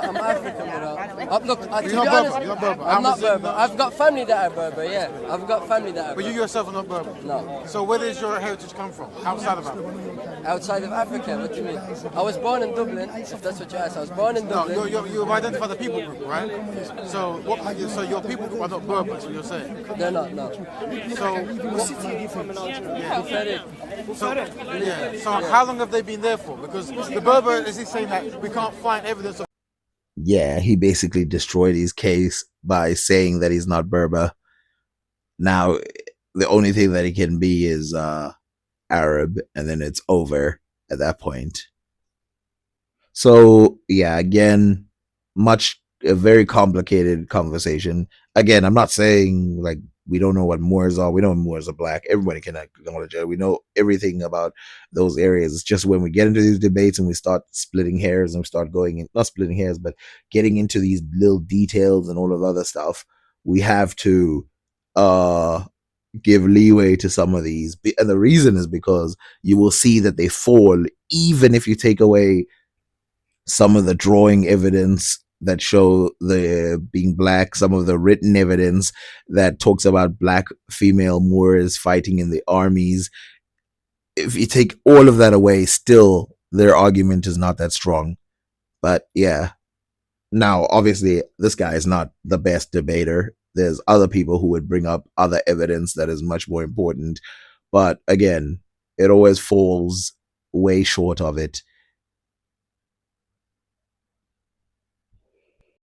I'm African, bro. Look, to You're be not honest, Berber. You're not Berber. I'm not Berber. I've got family that are Berber, yeah. I've got family that are But you Berber. yourself are not Berber. No. So where does your heritage come from? Outside of Africa? Outside of Africa, what do you mean? I was born in Dublin, if that's what you asked. I was born in No, Dublin. you identify the people group, right? So so your people group are not Berber, that's what you're saying. They're not, no. So how long have they been there for? Because the Berber is he saying that we can't find evidence of. Yeah, he basically destroyed his case by saying that he's not Berber. Now, the only thing that he can be is Arab, and then it's over at that point. So, yeah, again, a very complicated conversation. Again, I'm not saying like we don't know what Moors are. We know Moors are black. Everybody can acknowledge it. We know everything about those areas. It's just when we get into these debates and we start splitting hairs and we start going in, not splitting hairs, but getting into these little details and all of other stuff, we have to give leeway to some of these. And the reason is because you will see that they fall even if you take away some of the drawing evidence that show the being black, some of the written evidence that talks about black female Moors fighting in the armies. If you take all of that away, still their argument is not that strong. But yeah. Now, obviously, this guy is not the best debater. There's other people who would bring up other evidence that is much more important. But again, it always falls way short of it.